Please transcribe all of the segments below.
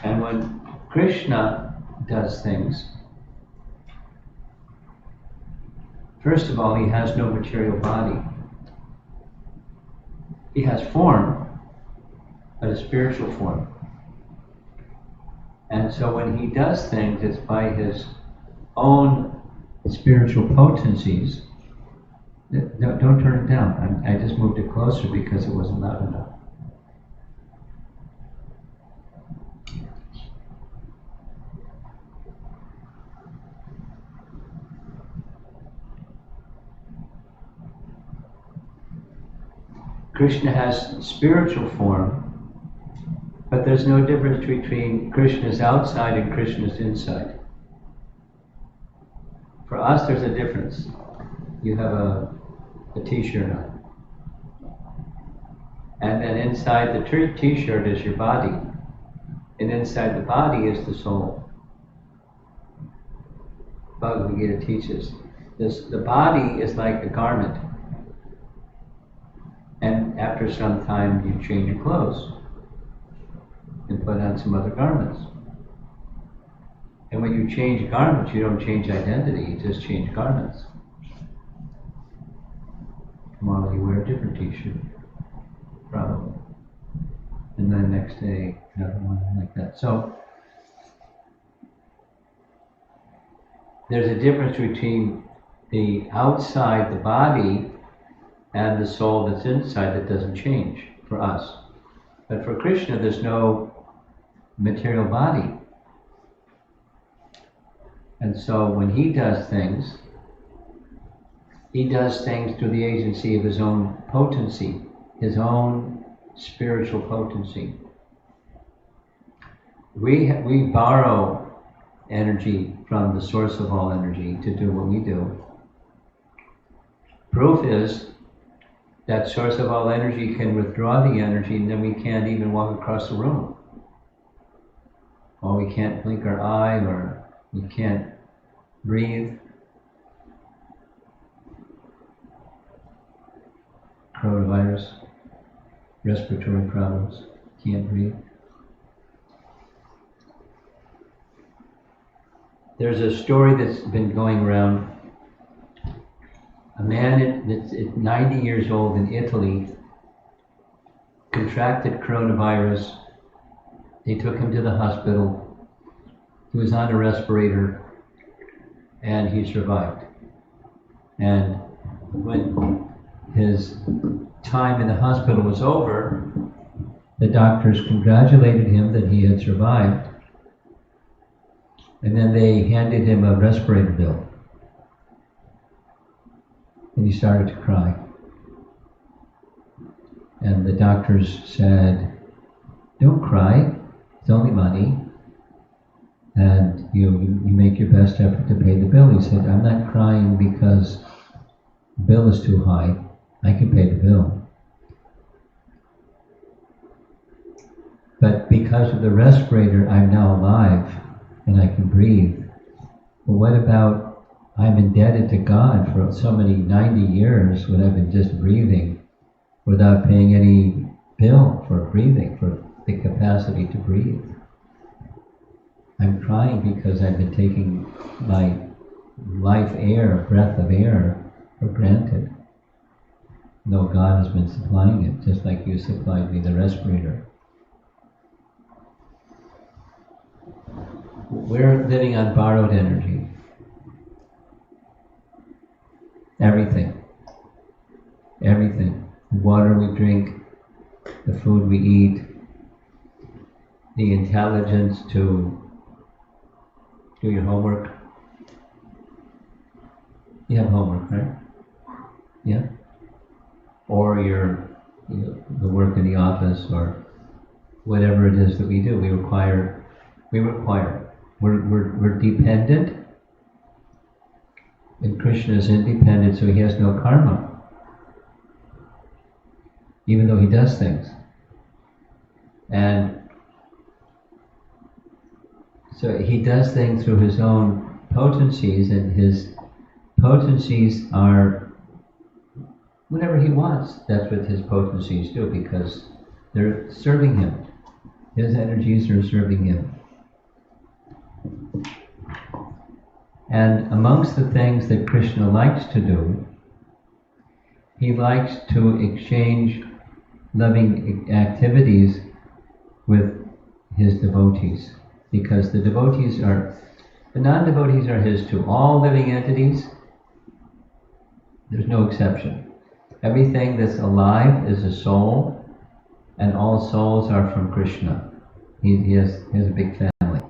And when Krishna does things, first of all, he has no material body. He has form, but a spiritual form. And so when he does things, it's by his own spiritual potencies. No, don't turn it down. I just moved it closer because it wasn't loud enough. Krishna has spiritual form, but there's no difference between Krishna's outside and Krishna's inside. For us, there's a difference. You have a t-shirt on. And then inside the t-shirt is your body. And inside the body is the soul. Bhagavad Gita teaches this. The body is like a garment. And after some time, you change your clothes and put on some other garments. And when you change garments, you don't change identity, you just change garments. Tomorrow you wear a different t-shirt, probably. And then next day, another one like that. So, there's a difference between the outside, the body, and the soul that's inside that doesn't change for us. But for Krishna, there's no material body. And so when he does things through the agency of his own potency, his own spiritual potency. We borrow energy from the source of all energy to do what we do. Proof is that source of all energy can withdraw the energy, and then we can't even walk across the room. Or we can't blink our eye, or we can't breathe. Coronavirus, respiratory problems, can't breathe. There's a story that's been going around. A man that's 90 years old in Italy contracted coronavirus. They took him to the hospital. He was on a respirator and he survived. And when his time in the hospital was over, the doctors congratulated him that he had survived. And then they handed him a respirator bill. And he started to cry. And the doctors said, "Don't cry, it's only money. And you make your best effort to pay the bill." He said, "I'm not crying because the bill is too high. I can pay the bill. But because of the respirator, I'm now alive and I can breathe. But what about I'm indebted to God for so many 90 years when I've been just breathing without paying any bill for breathing, for the capacity to breathe. I'm crying because I've been taking my life air, breath of air, for granted. Though God has been supplying it, just like you supplied me the respirator. We're living on borrowed energy. Everything. Everything. The water we drink, the food we eat, the intelligence to do your homework. You have homework, right? Yeah? Or the work in the office, or whatever it is that we do. We require. We're dependent. And Krishna is independent, so he has no karma. Even though he does things. And so he does things through his own potencies, and his potencies are whatever he wants. That's what his potencies do, because they're serving him. His energies are serving him. And amongst the things that Kṛṣṇa likes to do, he likes to exchange loving activities with his devotees, because the non-devotees are his too. All living entities, there's no exception. Everything that's alive is a soul, and all souls are from Kṛṣṇa. He has a big family.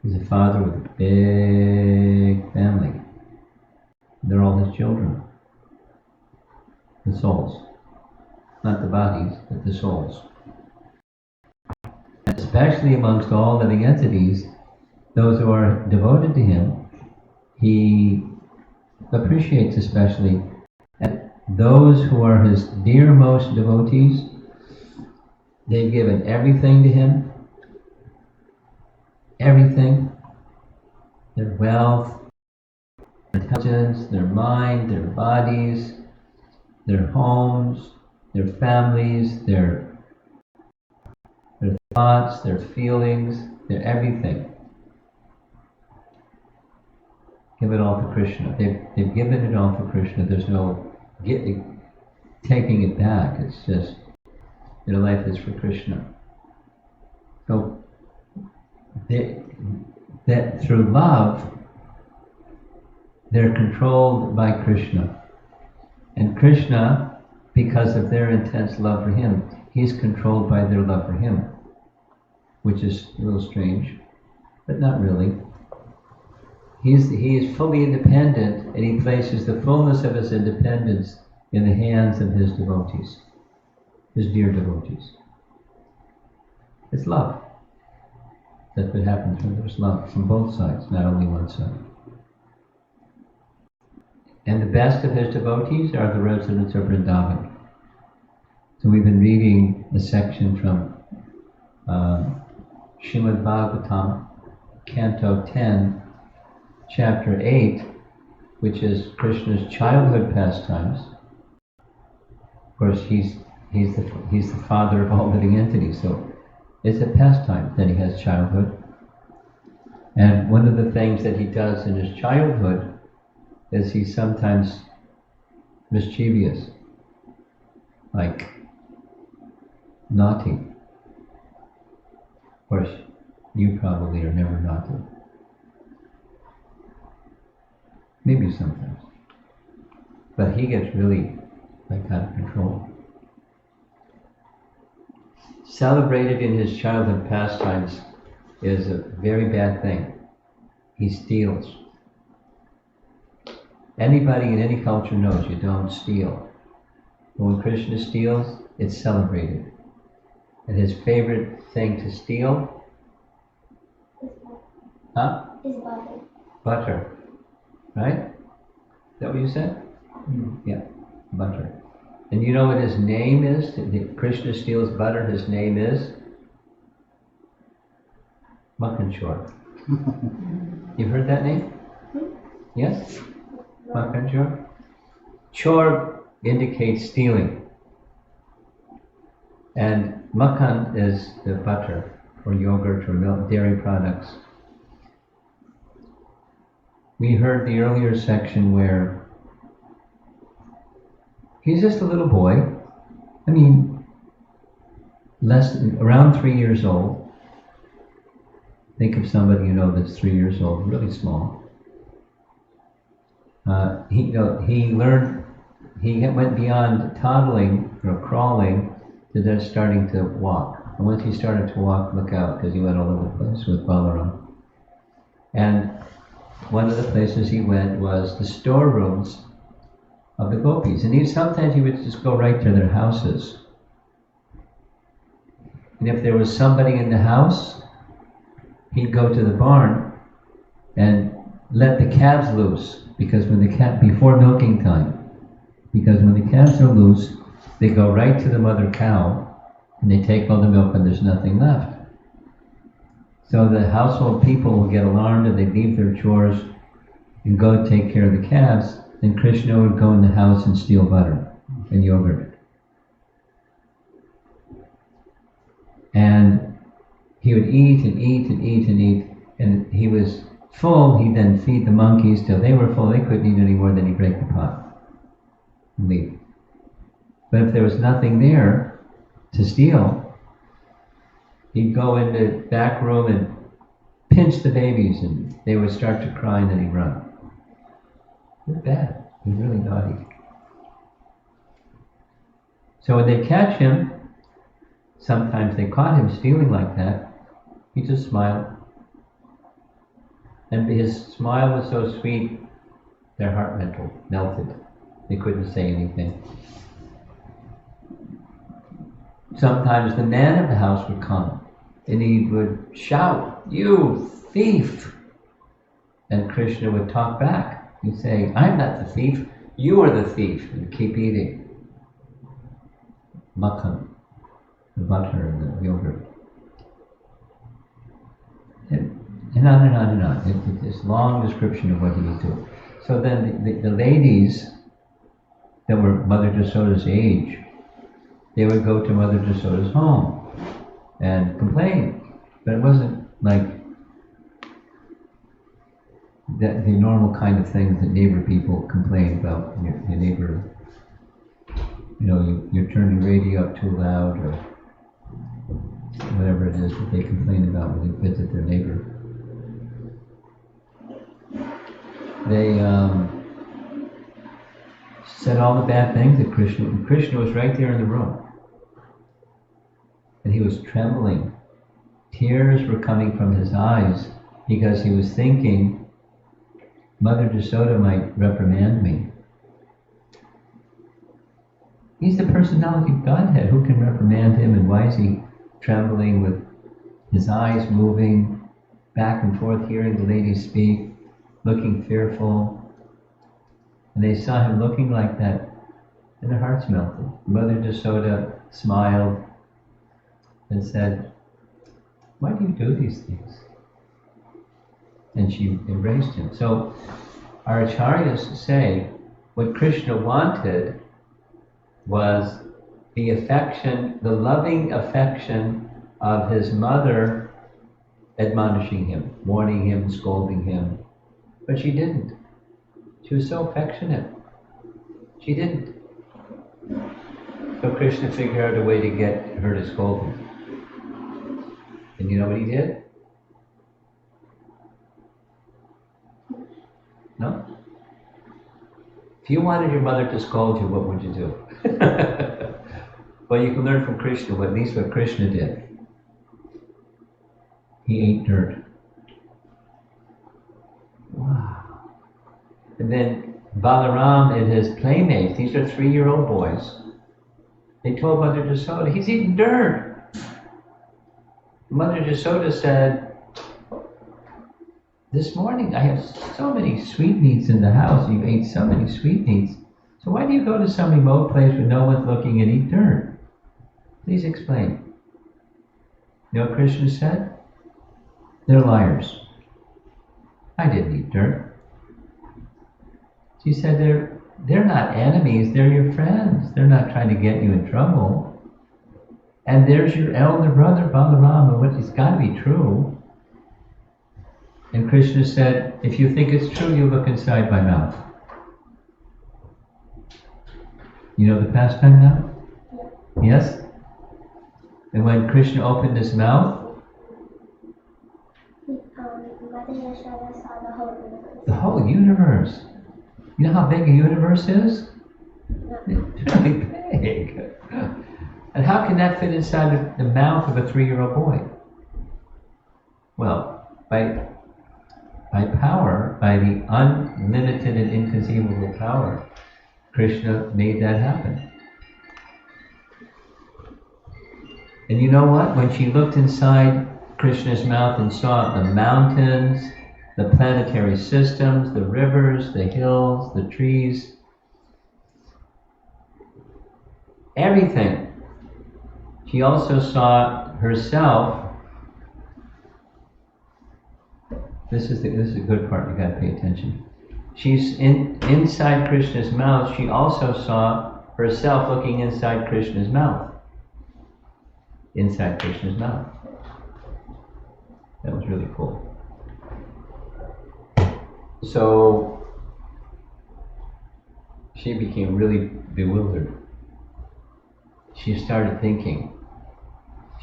He's a father with a big family. They're all his children. The souls. Not the bodies, but the souls. And especially amongst all living entities, those who are devoted to him, he appreciates especially. And those who are his dearmost devotees, they've given everything to him. Everything. Their wealth, their intelligence, their mind, their bodies, their homes, their families, their thoughts, their feelings, their everything. Give it all to Kṛṣṇa. They've given it all to Kṛṣṇa. There's no taking it back. It's just their life is for Kṛṣṇa. So that through love, they're controlled by Kṛṣṇa. And Kṛṣṇa, because of their intense love for him, he's controlled by their love for him, which is a little strange, but not really. He is fully independent, and he places the fullness of his independence in the hands of his devotees, his dear devotees. It's love. That's what happens when there's love from both sides, not only one side. And the best of his devotees are the residents of Vrindavan. So we've been reading a section from Śrīmad Bhagavatam, Canto 10, Chapter 8, which is Krishna's childhood pastimes. Of course, he's the father of all living entities, so it's a pastime that he has childhood. And one of the things that he does in his childhood is he's sometimes mischievous, like naughty. Of course, you probably are never naughty. Maybe sometimes. But he gets really out of control. Celebrated in his childhood pastimes is a very bad thing. He steals. Anybody in any culture knows you don't steal. But when Krishna steals, it's celebrated. And his favorite thing to steal? Is butter. Butter. Right? Is that what you said? Mm-hmm. Yeah, butter. And you know what his name is? Krishna steals butter, his name is? Makhanchor. You've heard that name? Yes? Makhanchor? Chor indicates stealing. And makhan is the butter, or yogurt, or milk, dairy products. We heard the earlier section where he's just a little boy. I mean, around 3 years old. Think of somebody you know that's 3 years old, really small. He went beyond toddling or crawling to just starting to walk. And once he started to walk, look out, because he went all over the place with Balaram. And one of the places he went was the storerooms of the gopis. And sometimes he would just go right to their houses. And if there was somebody in the house, he'd go to the barn and let the calves loose, because before milking time, because when the calves are loose, they go right to the mother cow and they take all the milk and there's nothing left. So the household people will get alarmed and they leave their chores and go take care of the calves. Then Krishna would go in the house and steal butter and yogurt. And he would eat and eat and eat and eat, and he was full. He'd then feed the monkeys till they were full. They couldn't eat anymore. Then he'd break the pot and leave. But if there was nothing there to steal, he'd go in the back room and pinch the babies, and they would start to cry, and then he'd run. It was bad. He was really naughty. So when they catch him, sometimes they caught him stealing like that, he just smiled. And his smile was so sweet, their heart melted. They couldn't say anything. Sometimes the man of the house would come, and he would shout, "You thief!" And Kṛṣṇa would talk back. He'd say, "I'm not the thief, you are the thief," and keep eating. Makhan, the butter and the yogurt. And on and on and on. It's this long description of what he would do. So then the ladies that were Mother Jasoda's age, they would go to Mother Jasoda's home and complain. But it wasn't like the normal kind of things that neighbor people complain about. Your neighbor, you turn your radio up too loud, or whatever it is that they complain about when they visit their neighbor. They said all the bad things at Kṛṣṇa, and Kṛṣṇa was right there in the room. And he was trembling. Tears were coming from his eyes because he was thinking, Mother Jasoda might reprimand me. He's the personality of Godhead. Who can reprimand him, and why is he trembling with his eyes moving back and forth, hearing the ladies speak, looking fearful? And they saw him looking like that, and their hearts melted. Mother Jasoda smiled and said, "Why do you do these things?" And she embraced him. So our acharyas say what Kṛṣṇa wanted was the affection, the loving affection of his mother admonishing him, warning him, scolding him. But she didn't. She was so affectionate. She didn't. So Kṛṣṇa figured out a way to get her to scold him. And you know what he did? No? If you wanted your mother to scold you, what would you do? Well, you can learn from Kṛṣṇa, at least what Kṛṣṇa did. He ate dirt. Wow. And then Balaram and his playmates, these are 3-year-old boys, they told Mother Jasoda, "He's eating dirt." Mother Jasoda said, "This morning I have so many sweetmeats in the house. You ate so many sweetmeats. So why do you go to some remote place where no one's looking and eat dirt? Please explain." You know what Kṛṣṇa said? "They're liars. I didn't eat dirt." She said, they're not enemies, they're your friends. They're not trying to get you in trouble. And there's your elder brother, Balarama, which has got to be true. And Kṛṣṇa said, "If you think it's true, you look inside my mouth." You know the pastime now? Yes? And when Kṛṣṇa opened his mouth, the whole universe. You know how big a universe is? It's really big. And how can that fit inside the mouth of a 3-year-old boy? Well, by power, by the unlimited and inconceivable power, Kṛṣṇa made that happen. And you know what? When she looked inside Kṛṣṇa's mouth and saw the mountains, the planetary systems, the rivers, the hills, the trees, everything. She also saw herself. This is a good part, you gotta pay attention. She's inside Kṛṣṇa's mouth, she also saw herself looking inside Kṛṣṇa's mouth. Inside Kṛṣṇa's mouth. That was really cool. So she became really bewildered. She started thinking.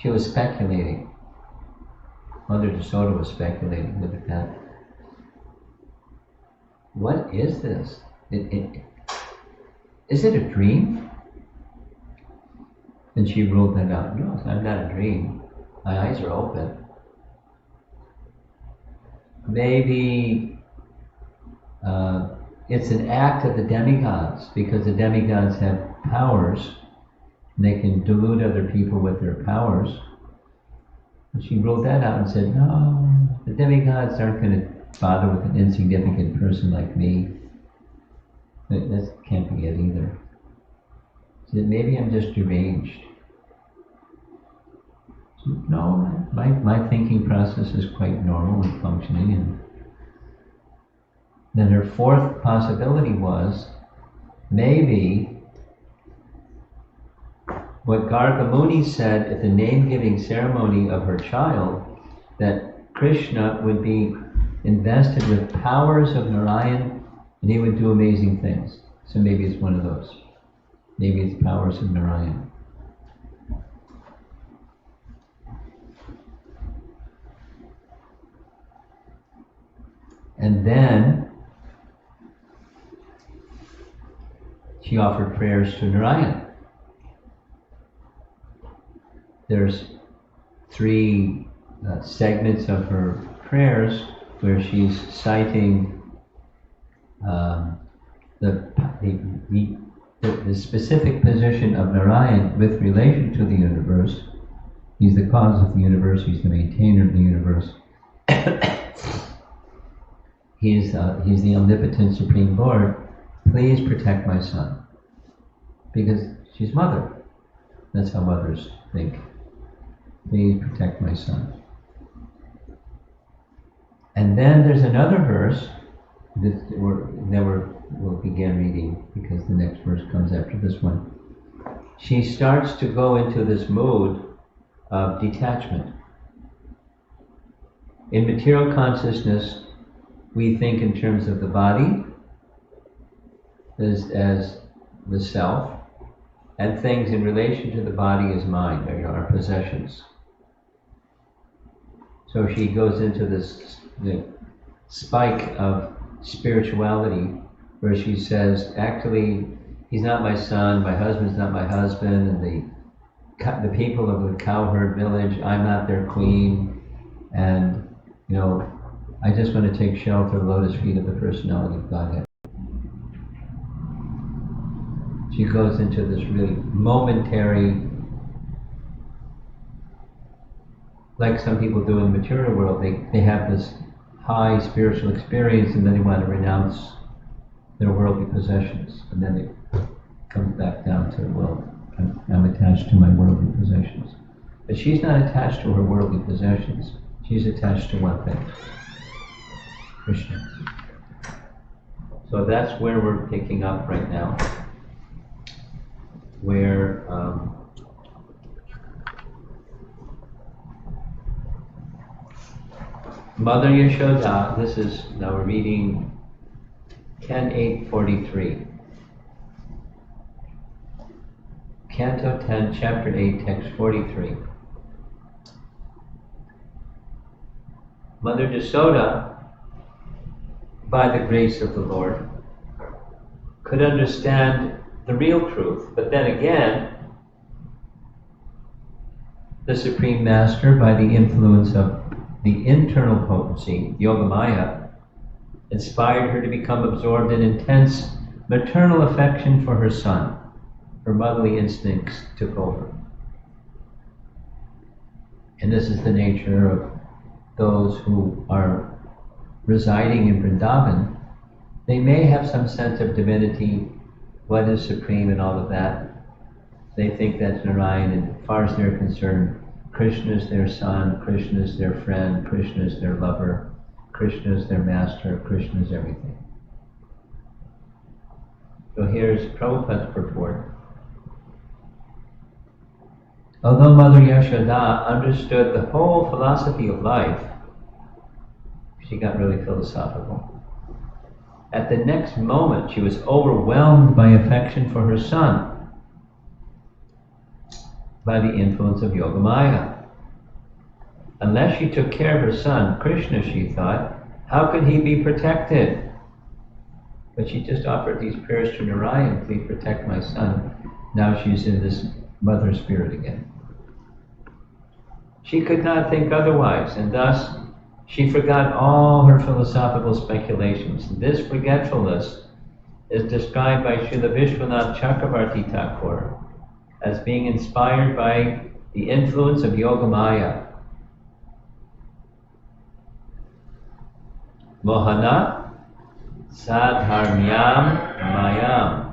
She was speculating. Mother Yasoda was speculating. Look at that. What is this? Is it a dream? And she ruled that out. No, I'm not a dream. My eyes are open. Maybe it's an act of the demigods, because the demigods have powers. And they can delude other people with their powers. And she ruled that out and said, no, the demigods aren't going to bother with an insignificant person like me. That can't be it either. She said, maybe I'm just deranged. She said, no, my thinking process is quite normal and functioning. And then her fourth possibility was, maybe what Garga Muni said at the name-giving ceremony of her child, that Kṛṣṇa would be invested with powers of Narayan and he would do amazing things. So maybe it's one of those. Maybe it's powers of Narayan. And then she offered prayers to Narayan. There's three segments of her prayers where she's citing the specific position of Narayan with relation to the universe. He's the cause of the universe, he's the maintainer of the universe. He's the omnipotent Supreme Lord. Please protect my son. Because she's mother. That's how mothers think. Please protect my son. And then there's another verse that we'll begin reading, because the next verse comes after this one. She starts to go into this mood of detachment. In material consciousness, we think in terms of the body as the self, and things in relation to the body as mind, our possessions. So she goes into this spike of spirituality where she says, actually, he's not my son, my husband's not my husband, and the people of the cowherd village, I'm not their queen, and I just want to take shelter of the lotus feet of the personality of Godhead. She goes into this really momentary, like some people do in the material world, they have this high spiritual experience and then they want to renounce their worldly possessions, and then it comes back down to, well, I'm attached to my worldly possessions. But she's not attached to her worldly possessions. She's attached to one thing, Kṛṣṇa. So that's where we're picking up right now, where Mother Yashoda, now we're reading Can 843. Canto 10, Chapter 8, Text 43. Mother Yasoda, by the grace of the Lord, could understand the real truth, but then again, the Supreme Master, by the influence of the internal potency, Yogamaya, inspired her to become absorbed in intense maternal affection for her son. Her motherly instincts took over. And this is the nature of those who are residing in Vrindavan. They may have some sense of divinity, what is supreme and all of that. They think that's Narayan, and as far as they're concerned, Kṛṣṇa is their son, Kṛṣṇa is their friend, Kṛṣṇa is their lover, Kṛṣṇa is their master, Kṛṣṇa is everything. So here's Prabhupada's purport. Although Mother Yashoda understood the whole philosophy of life, She got really philosophical. At the next moment, she was overwhelmed by affection for her son, by the influence of Yogamaya. Unless she took care of her son, Kṛṣṇa, she thought, how could he be protected? But she just offered these prayers to Narayan, please protect my son. Now she's in this mother spirit again. She could not think otherwise, and thus she forgot all her philosophical speculations. This forgetfulness is described by Srila Vishwanath Chakravarti Thakur as being inspired by the influence of Yogamaya. Mohana sadharmyam mayam.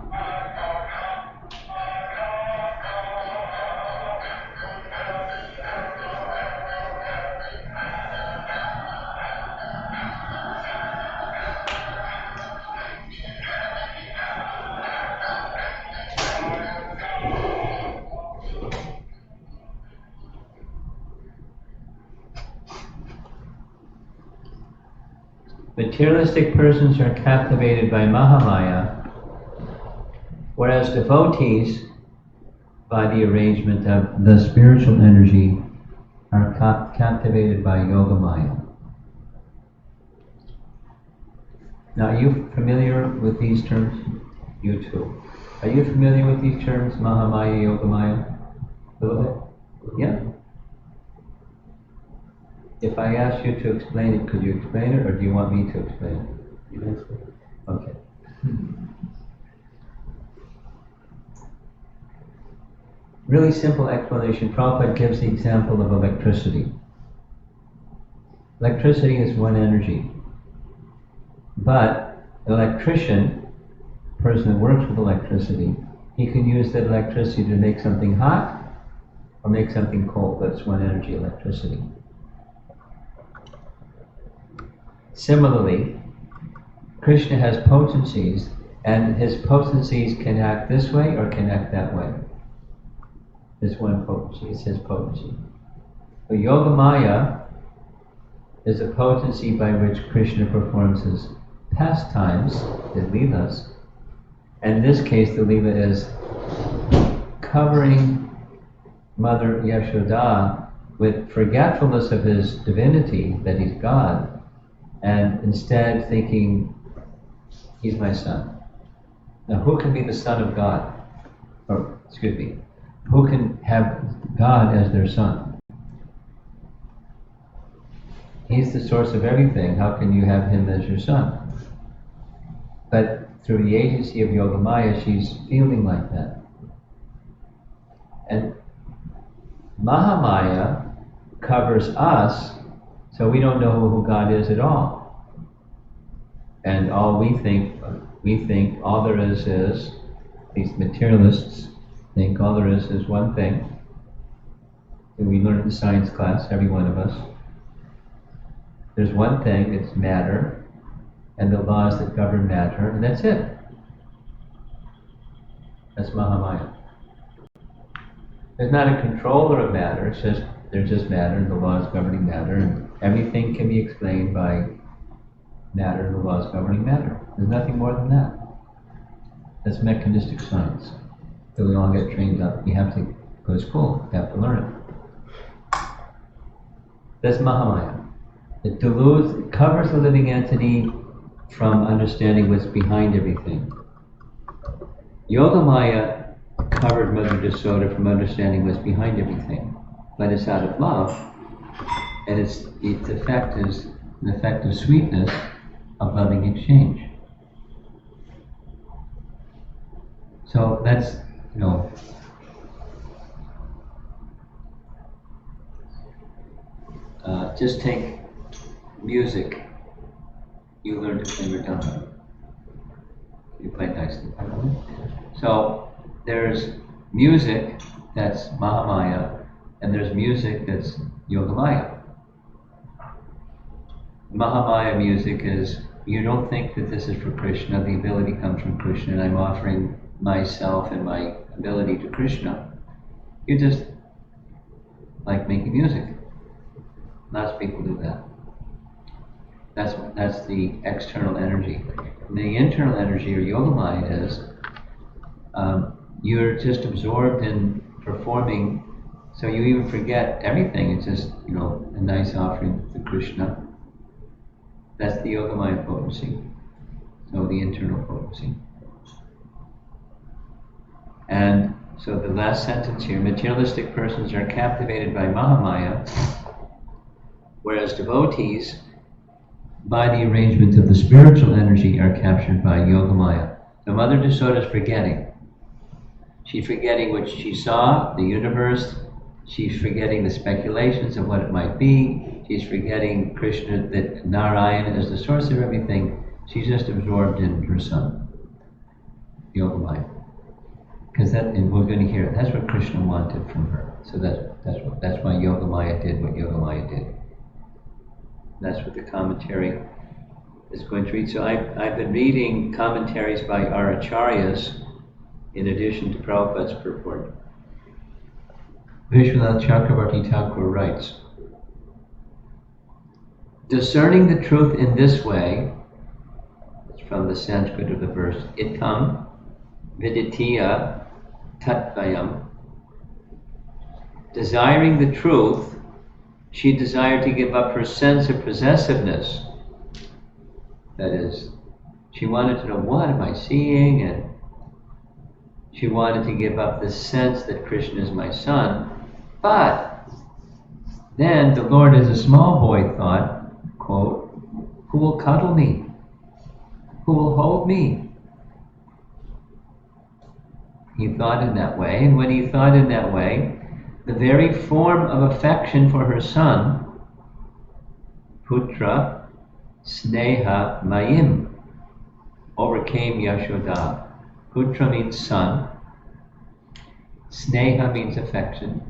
Materialistic persons are captivated by Mahamaya, whereas devotees, by the arrangement of the spiritual energy, are captivated by Yogamaya. Now, are you familiar with these terms? You too. Are you familiar with these terms, Mahamaya, Yogamaya? A little bit? Yeah? If I ask you to explain it, could you explain it, or do you want me to explain it? You can explain it. Okay. Really simple explanation. Prabhupada gives the example of electricity. Electricity is one energy. But an electrician, a person that works with electricity, he can use that electricity to make something hot or make something cold, but it's one energy, electricity. Similarly, Kṛṣṇa has potencies, and his potencies can act this way or can act that way. There's one potency, it's his potency. But Yogamaya is a potency by which Kṛṣṇa performs his pastimes, his leelas. And in this case, the leela is covering Mother Yashoda with forgetfulness of his divinity, that he's God, and instead thinking, he's my son. Now, who can be the son of God? Or, excuse me, who can have God as their son? He's the source of everything. How can you have him as your son? But through the agency of Yogamaya, she's feeling like that. And Mahamaya covers us, so we don't know who God is at all. And all we think all there is, these materialists think all there is one thing. And we learned in science class, every one of us. There's one thing, it's matter, and the laws that govern matter, and that's it. That's Mahamaya. There's not a controller of matter, it's just, there's just matter and the laws governing matter, and everything can be explained by matter and the laws governing matter. There's nothing more than that. That's mechanistic science. So we all get trained up. We have to go to school, we have to learn it. That's Mahamaya. It dilutes, it covers the living entity from understanding what's behind everything. Yogamaya covered Mother Yasoda from understanding what's behind everything, but it's out of love, and its effect is an effect of sweetness, of loving exchange. So that's, just take music. You learn to play mridanga. You play nicely. So there's music that's Mahamaya, and there's music that's Yogamaya. Mahamaya music is, you don't think that this is for Kṛṣṇa, the ability comes from Kṛṣṇa, and I'm offering myself and my ability to Kṛṣṇa. You just like making music. Lots of people do that. That's the external energy. And the internal energy, or Yogamaya, is you're just absorbed in performing, so you even forget everything. It's just, a nice offering to Kṛṣṇa. That's the Yogamaya potency. So the internal potency. And so the last sentence here, materialistic persons are captivated by Mahamaya, whereas devotees, by the arrangement of the spiritual energy, are captured by Yogamaya. So Mother Yasoda is forgetting. She's forgetting what she saw, the universe. She's forgetting the speculations of what it might be. She's forgetting Kṛṣṇa, that Narayana is the source of everything. She's just absorbed in her son, Yogamaya. Because and we're going to hear it, that's what Kṛṣṇa wanted from her. So that's why Yogamaya did what Yogamaya did. That's what the commentary is going to read. So I've been reading commentaries by our acharyas in addition to Prabhupada's purport. Vishwanath Chakravarti Thakur writes, discerning the truth in this way, it's from the Sanskrit of the verse, itam viditya tatvayam. Desiring the truth, she desired to give up her sense of possessiveness. That is, she wanted to know, what am I seeing? And she wanted to give up the sense that Kṛṣṇa is my son. But then the Lord, as a small boy, thought, quote, who will cuddle me? Who will hold me? He thought in that way, and when he thought in that way, the very form of affection for her son, Putra Sneha Mayim, overcame Yashoda. Putra means son, Sneha means affection,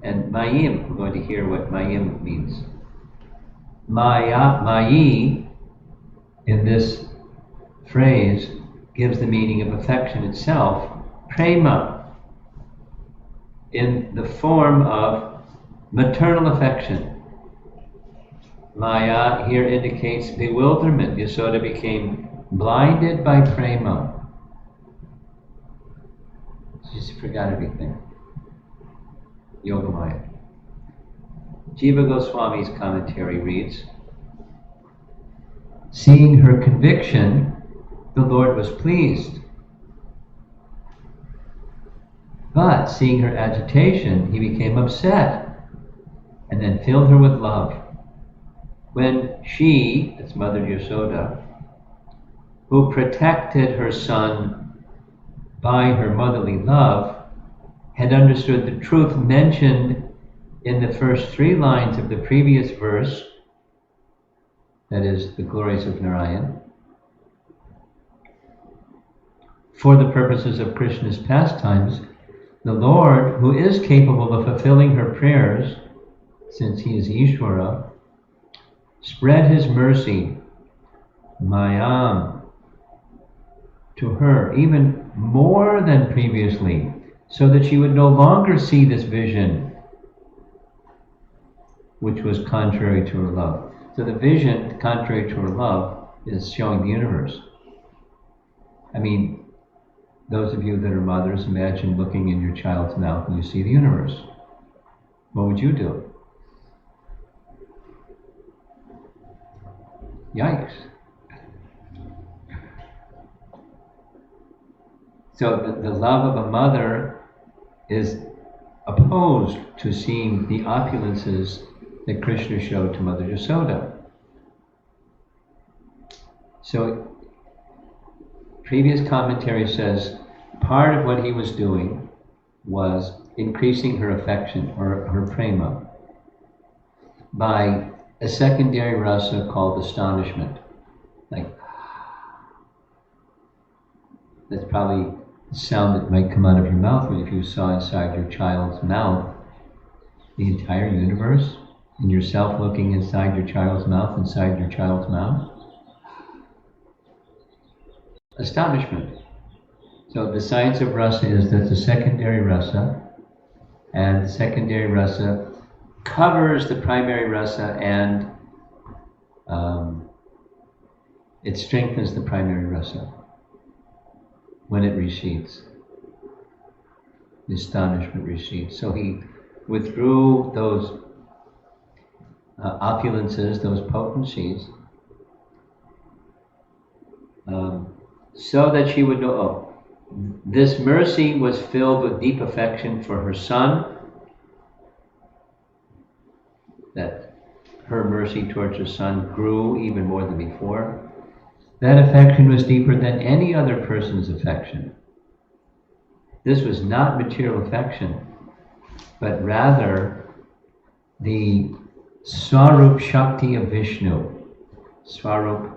and Mayim, we're going to hear what Mayim means. Mayi, in this phrase, gives the meaning of affection itself, prema, in the form of maternal affection. Maya here indicates bewilderment. Yasoda became blinded by prema. She just forgot everything. Yogamaya. Jiva Goswami's commentary reads, seeing her conviction, the Lord was pleased. But seeing her agitation, he became upset and then filled her with love. When she, that's Mother Yasoda, who protected her son by her motherly love, had understood the truth mentioned in the first 3 lines of the previous verse, that is, the glories of Narayan, for the purposes of Krishna's pastimes, the Lord, who is capable of fulfilling her prayers, since he is Ishvara, spread his mercy, Mayam, to her, even more than previously, so that she would no longer see this vision, which was contrary to her love. So the vision, contrary to her love, is showing the universe. I mean, those of you that are mothers, imagine looking in your child's mouth and you see the universe. What would you do? Yikes. So the love of a mother is opposed to seeing the opulences that Kṛṣṇa showed to Mother Yasoda. So previous commentary says part of what he was doing was increasing her affection, or her prema, by a secondary rasa called astonishment. Like, that's probably the sound that might come out of your mouth if you saw inside your child's mouth the entire universe, and yourself looking inside your child's mouth, inside your child's mouth. Astonishment. So the science of rasa is that the secondary rasa, and the secondary rasa covers the primary rasa and it strengthens the primary rasa when it recedes. The astonishment recedes. So he withdrew those opulences, those potencies, so that she would know, oh, this mercy was filled with deep affection for her son, that her mercy towards her son grew even more than before. That affection was deeper than any other person's affection. This was not material affection, but rather the Swarup Shakti of Vishnu. Swarup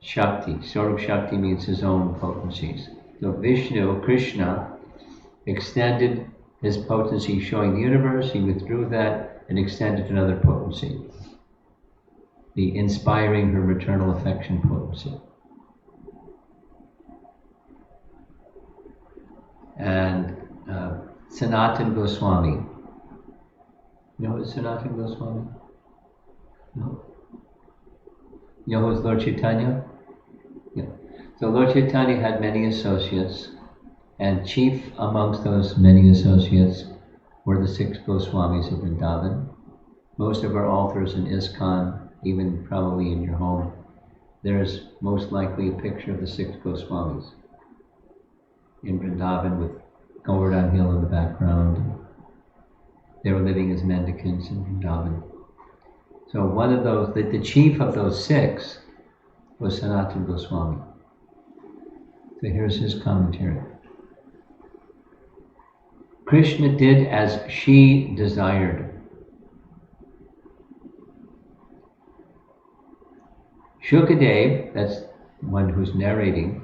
Shakti. Swarup Shakti means his own potencies. So Vishnu, Kṛṣṇa, extended his potency showing the universe, he withdrew that and extended another potency. The inspiring her maternal affection potency. And Sanatana Goswami. You know who's Sanatana Goswami? No? You know who's Lord Chaitanya? Yeah. So Lord Chaitanya had many associates, and chief amongst those many associates were the 6 Goswamis of Vrindavan. Most of our altars in ISKCON, even probably in your home, there's most likely a picture of the 6 Goswamis in Vrindavan with Govardhan Hill in the background. They were living as mendicants in Vrindavan. So one of those, the chief of those 6 was Sanatana Goswami. So here's his commentary. Kṛṣṇa did as she desired. Shukadev, that's one who's narrating,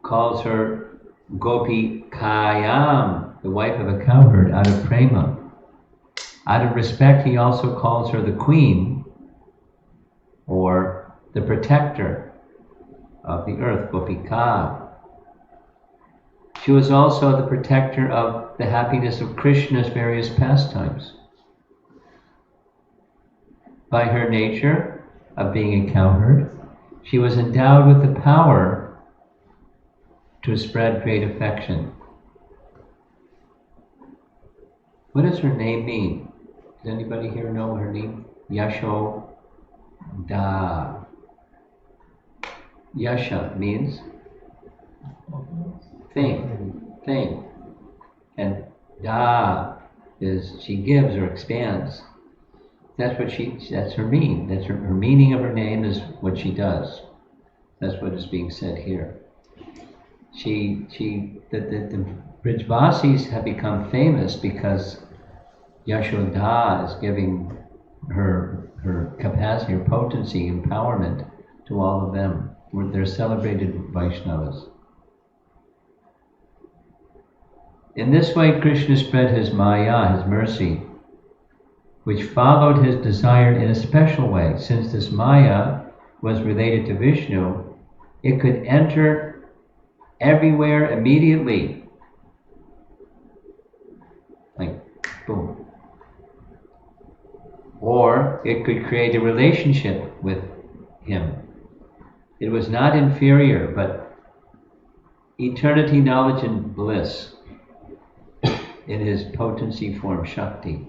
calls her Gopi Kayam, the wife of a cowherd, out of prema. Out of respect, he also calls her the queen, or the protector of the earth, Gopika. She was also the protector of the happiness of Kṛṣṇa's various pastimes. By her nature of being a cowherd, she was endowed with the power to spread great affection. What does her name mean? Does anybody here know her name? Yashoda. Yasha means thing. And da is she gives or expands. That's her meaning. That's her meaning of her name is what she does. That's what is being said here. The Brijvasis have become famous because Yashoda is giving her capacity, her potency, empowerment to all of them. They're celebrated Vaishnavas. In this way, Kṛṣṇa spread his maya, his mercy, which followed his desire in a special way. Since this maya was related to Vishnu, it could enter everywhere immediately. Like, boom. Or it could create a relationship with him. It was not inferior, but eternity, knowledge, and bliss in his potency form, Shakti.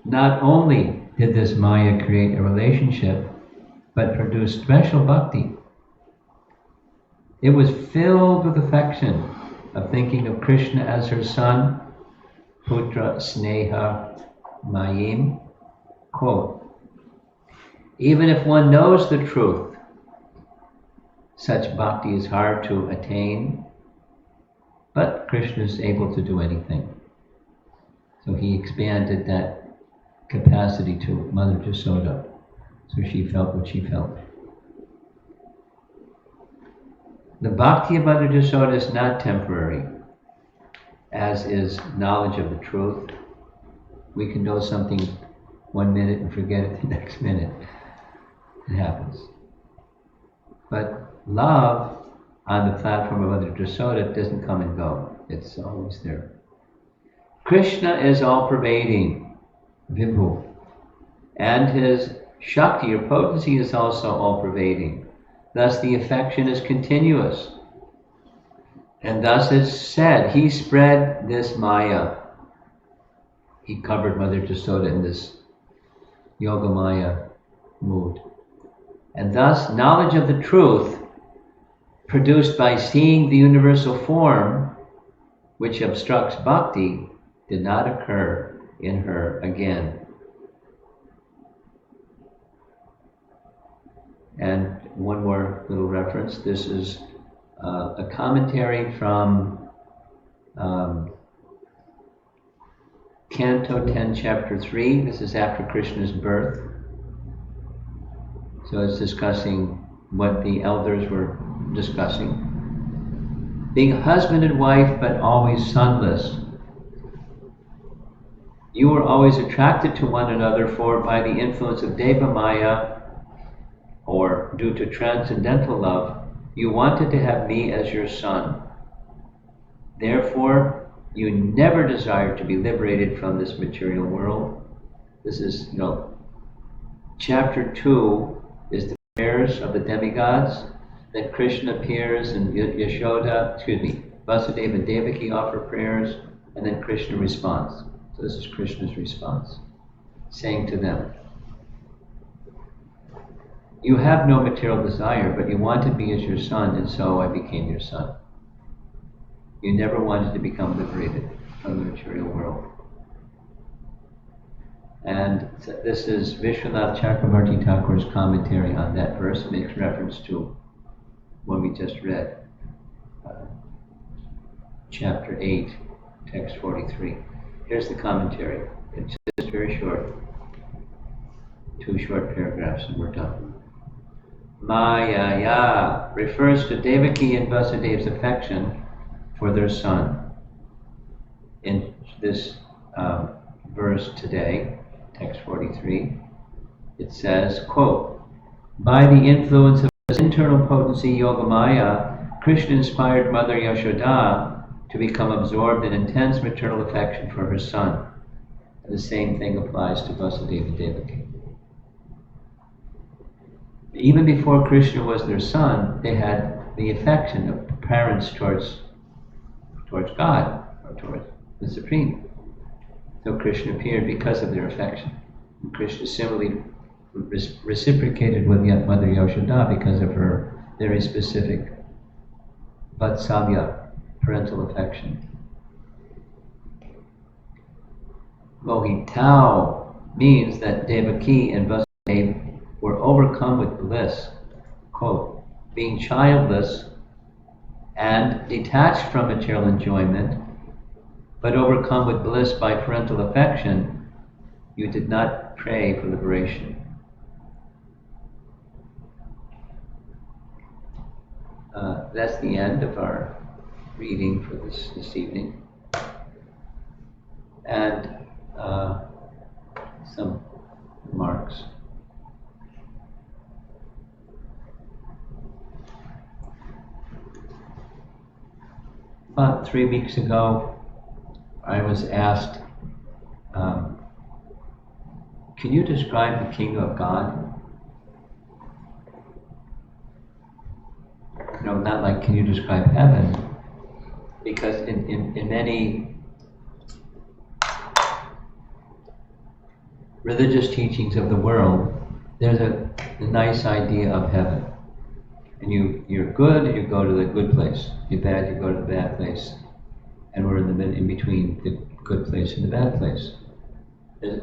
Not only did this Maya create a relationship, but produce special bhakti. It was filled with affection of thinking of Kṛṣṇa as her son, Putra Sneha Mayim. Quote, even if one knows the truth, such bhakti is hard to attain, but Kṛṣṇa is able to do anything. So he expanded that capacity to Mother Jasoda, so she felt what she felt. The bhakti of Mother Jasoda is not temporary, as is knowledge of the truth. We can know something 1 minute and forget it the next minute. It happens. But love on the platform of Mother Jasoda doesn't come and go. It's always there. Kṛṣṇa is all-pervading, Vibhu. And his Shakti, or potency, is also all-pervading. Thus the affection is continuous. And thus it's said, he spread this Maya. He covered Mother Jasoda in this Yoga Maya mood. And thus knowledge of the truth, produced by seeing the universal form, which obstructs bhakti, did not occur in her again. And one more little reference. This is a commentary from Canto 10, Chapter 3. This is after Krishna's birth. So it's discussing what the elders were discussing. Being husband and wife, but always sonless. You were always attracted to one another, for by the influence of Deva Maya, or due to transcendental love, you wanted to have me as your son. Therefore, you never desired to be liberated from this material world. This is, Chapter 2 is the prayers of the demigods. Then Krishna appears and Vasudeva and Devaki offer prayers, and then Krishna responds. So this is Krishna's response, saying to them, you have no material desire, but you wanted me as your son, and so I became your son. You never wanted to become liberated from the material world. And this is Vishwanath Chakravarti Thakur's commentary on that verse. It makes reference to one we just read, chapter 8, text 43. Here's the commentary. It's just very short, 2 short paragraphs, and we're done. Maya refers to Devaki and Vasudev's affection for their son. In this verse today, text 43, it says, quote, by the influence of his internal potency, Yoga Maya, Krishna inspired Mother Yashoda to become absorbed in intense maternal affection for her son. And the same thing applies to Vasudeva and Devaki. Even before Krishna was their son, they had the affection of parents towards God, or towards the Supreme. So Krishna appeared because of their affection. And Krishna similarly reciprocated with Mother Yashoda because of her very specific vatsalya, parental affection. Mohitao means that Devaki and Vasudeva were overcome with bliss, quote, being childless and detached from material enjoyment, but overcome with bliss by parental affection, you did not pray for liberation. That's the end of our reading for this evening. And some remarks. About 3 weeks ago, I was asked, can you describe the kingdom of God? Not like, can you describe heaven? Because in many religious teachings of the world, there's a nice idea of heaven. And you're good, you go to the good place. You're bad, you go to the bad place. And we're in between the good place and the bad place. There's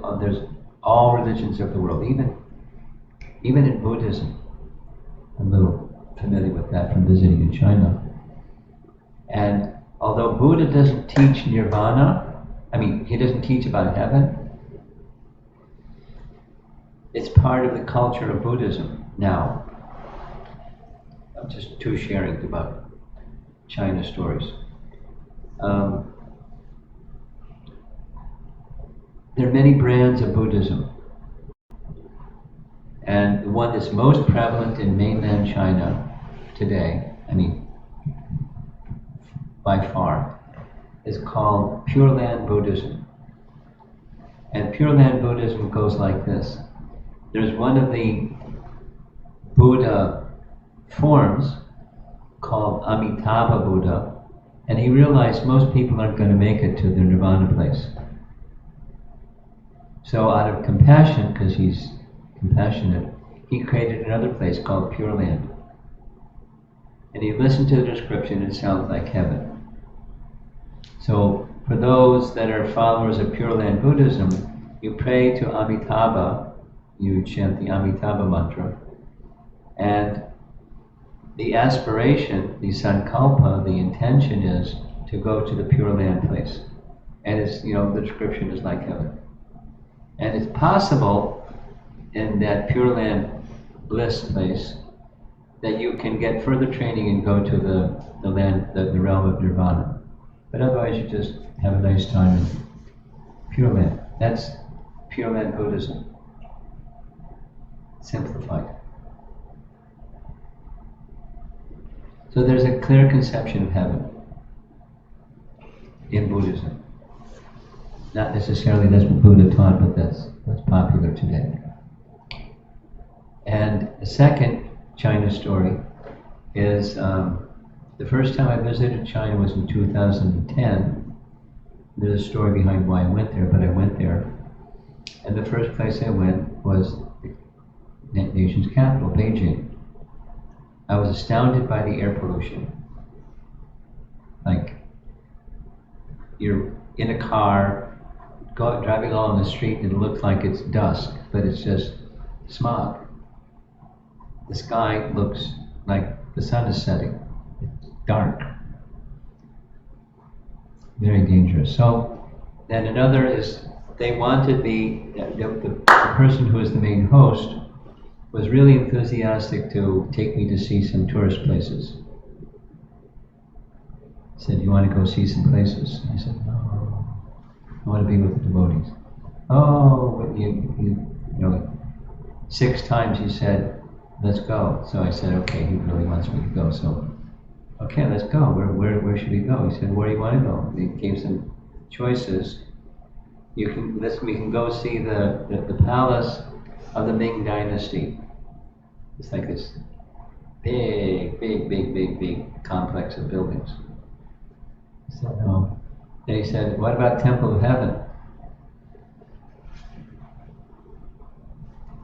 all religions of the world, even in Buddhism. I'm a little familiar with that from visiting in China. And although Buddha doesn't teach nirvana, he doesn't teach about heaven, it's part of the culture of Buddhism now. I'm just sharing about China stories. There are many brands of Buddhism. And the one that's most prevalent in mainland China today, by far, is called Pure Land Buddhism. And Pure Land Buddhism goes like this. there's one of the Buddha forms called Amitabha Buddha, and he realized most people aren't going to make it to the nirvana place. So out of compassion, because he's compassionate, he created another place called Pure Land. And he listened to the description, it sounds like heaven. So for those that are followers of Pure Land Buddhism, you pray to Amitabha, you chant the Amitabha mantra, and the aspiration, the sankalpa, the intention is to go to the Pure Land place. And it's, the description is like heaven. And it's possible in that Pure Land bliss place that you can get further training and go to the land, the realm of nirvana. But otherwise you just have a nice time in Pure Land. That's Pure Land Buddhism. Simplified. So there's a clear conception of heaven in Buddhism. Not necessarily that's what Buddha taught, but that's what's popular today. And the second China story is the first time I visited China was in 2010. There's a story behind why I went there, but I went there. And the first place I went was the nation's capital, Beijing. I was astounded by the air pollution. Like, you're in a car, driving along the street, and it looks like it's dusk, but it's just smog. The sky looks like the sun is setting. It's dark. Very dangerous. So, then another is, they wanted the person who was the main host was really enthusiastic to take me to see some tourist places. He said, "You want to go see some places?" I said, "No, I want to be with the devotees." "Oh, but you 6 times he said, 'Let's go.' So I said, "Okay, he really wants me to go, so okay, let's go. Where should we go?" He said, "Where do you want to go?" He gave some choices. We can go see the palace of the Ming Dynasty. It's like this big complex of buildings. I said, "No." Then he said, "What about Temple of Heaven?"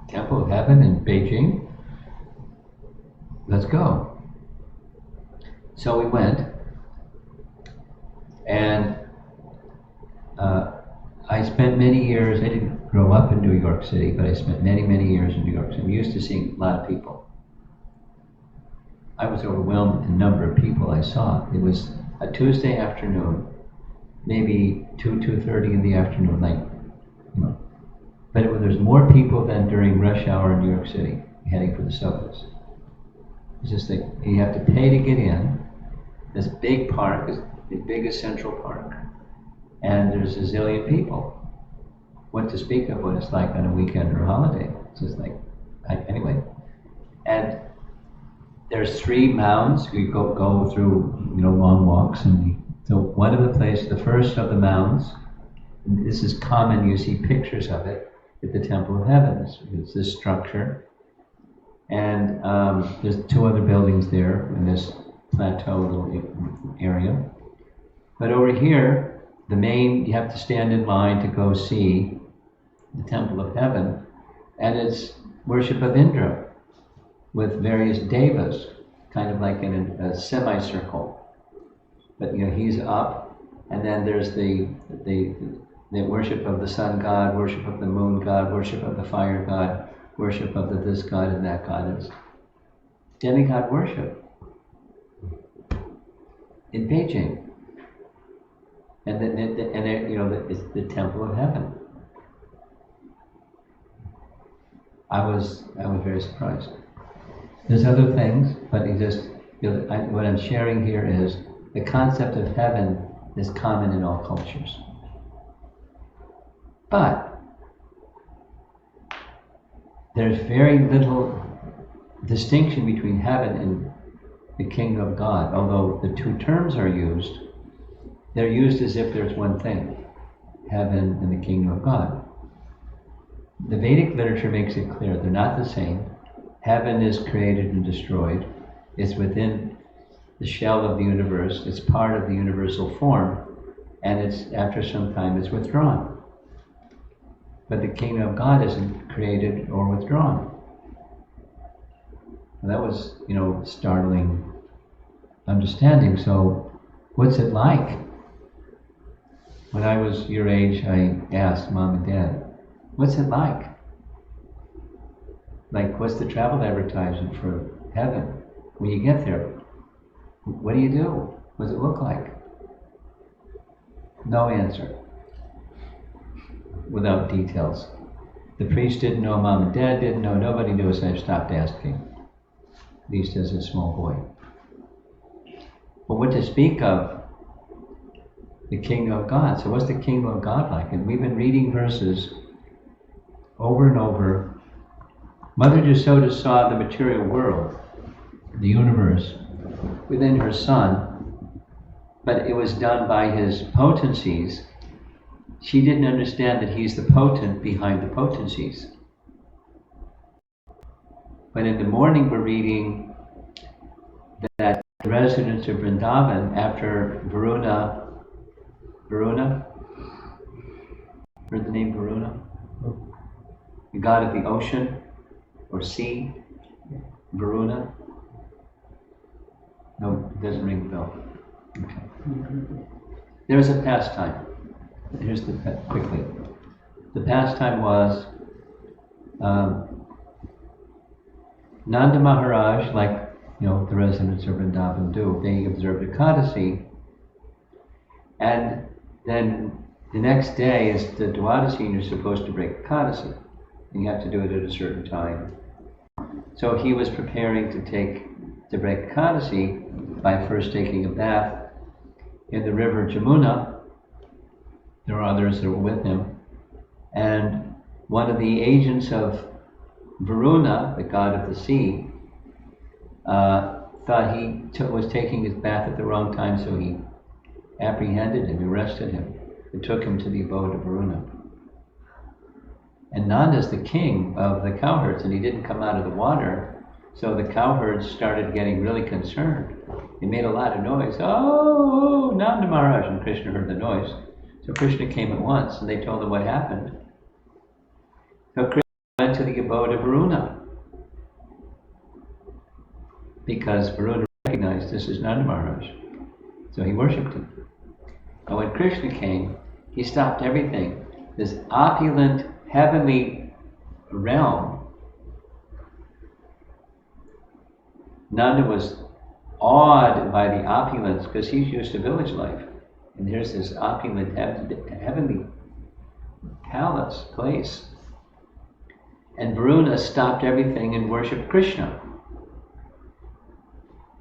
Temple of Heaven in Beijing? Let's go. So we went, and I spent many years, I didn't grow up in New York City, but I spent many years in New York City. I'm used to seeing a lot of people. I was overwhelmed with the number of people I saw. It was a Tuesday afternoon, maybe 2:30 in the afternoon, but there's more people than during rush hour in New York City, heading for the subways. It's just like, you have to pay to get in. This big park is the biggest Central Park, and there's a zillion people. What to speak of what it's like on a weekend or a holiday. It's just like, anyway. And there's 3 mounds. We go through, long walks, and so one of the places, the first of the mounds, and this is common, you see pictures of it at the Temple of Heaven. It's this structure, and there's 2 other buildings there in this plateau little area. But over here, you have to stand in line to go see the Temple of Heaven, and it's worship of Indra with various devas, kind of like in a semicircle. But he's up, and then there's the worship of the sun god, worship of the moon god, worship of the fire god, worship of this god and that god. It's demigod worship in Beijing. And it's the Temple of Heaven. I was very surprised. There's other things, but what I'm sharing here is the concept of heaven is common in all cultures. But there's very little distinction between heaven and the kingdom of God, although the 2 terms are used. They're used as if there's one thing, heaven and the kingdom of God. The Vedic literature makes it clear they're not the same. Heaven is created and destroyed. It's within the shell of the universe. It's part of the universal form, and it's after some time it's withdrawn. But the kingdom of God isn't created or withdrawn. And that was, startling understanding. So, what's it like? When I was your age, I asked Mom and Dad, what's it like? Like, what's the travel advertisement for heaven? When you get there, what do you do? What does it look like? No answer. Without details. The priest didn't know, Mom and Dad didn't know, nobody knew, so I stopped asking. At least as a small boy. But what to speak of the kingdom of God. So what's the kingdom of God like? And we've been reading verses over and over. Mother Yasoda saw the material world, the universe, within her son, but it was done by his potencies. She didn't understand that he's the potent behind the potencies. But in the morning we're reading that the residents of Vrindavan, after Varuna, heard the name Varuna? The god of the ocean or sea, Varuna? No, it doesn't ring a bell. Okay. There's a pastime. Here's quickly. The pastime was Nanda Maharaj, like the residents of Vrindavan do, they observed Ekadasi, and then the next day is the Dwadasi, and you're supposed to break Ekadasi, and you have to do it at a certain time. So he was preparing to break Ekadasi by first taking a bath in the river Jamuna. There were others that were with him, and one of the agents of Varuna, the god of the sea, thought he was taking his bath at the wrong time, so he apprehended him, arrested him, and took him to the abode of Varuna. And Nanda's the king of the cowherds, and he didn't come out of the water, so the cowherds started getting really concerned. They made a lot of noise. Oh, Nanda Maharaj! And Kṛṣṇa heard the noise. So Kṛṣṇa came at once, and they told him what happened. So Kṛṣṇa went to the abode of Varuna, because Varuna recognized this is Nanda Maharaj. So he worshipped him. And when Kṛṣṇa came, he stopped everything. This opulent, heavenly realm. Nanda was awed by the opulence because he's used to village life. And here's this opulent, heavenly palace, place. And Varuna stopped everything and worshipped Kṛṣṇa.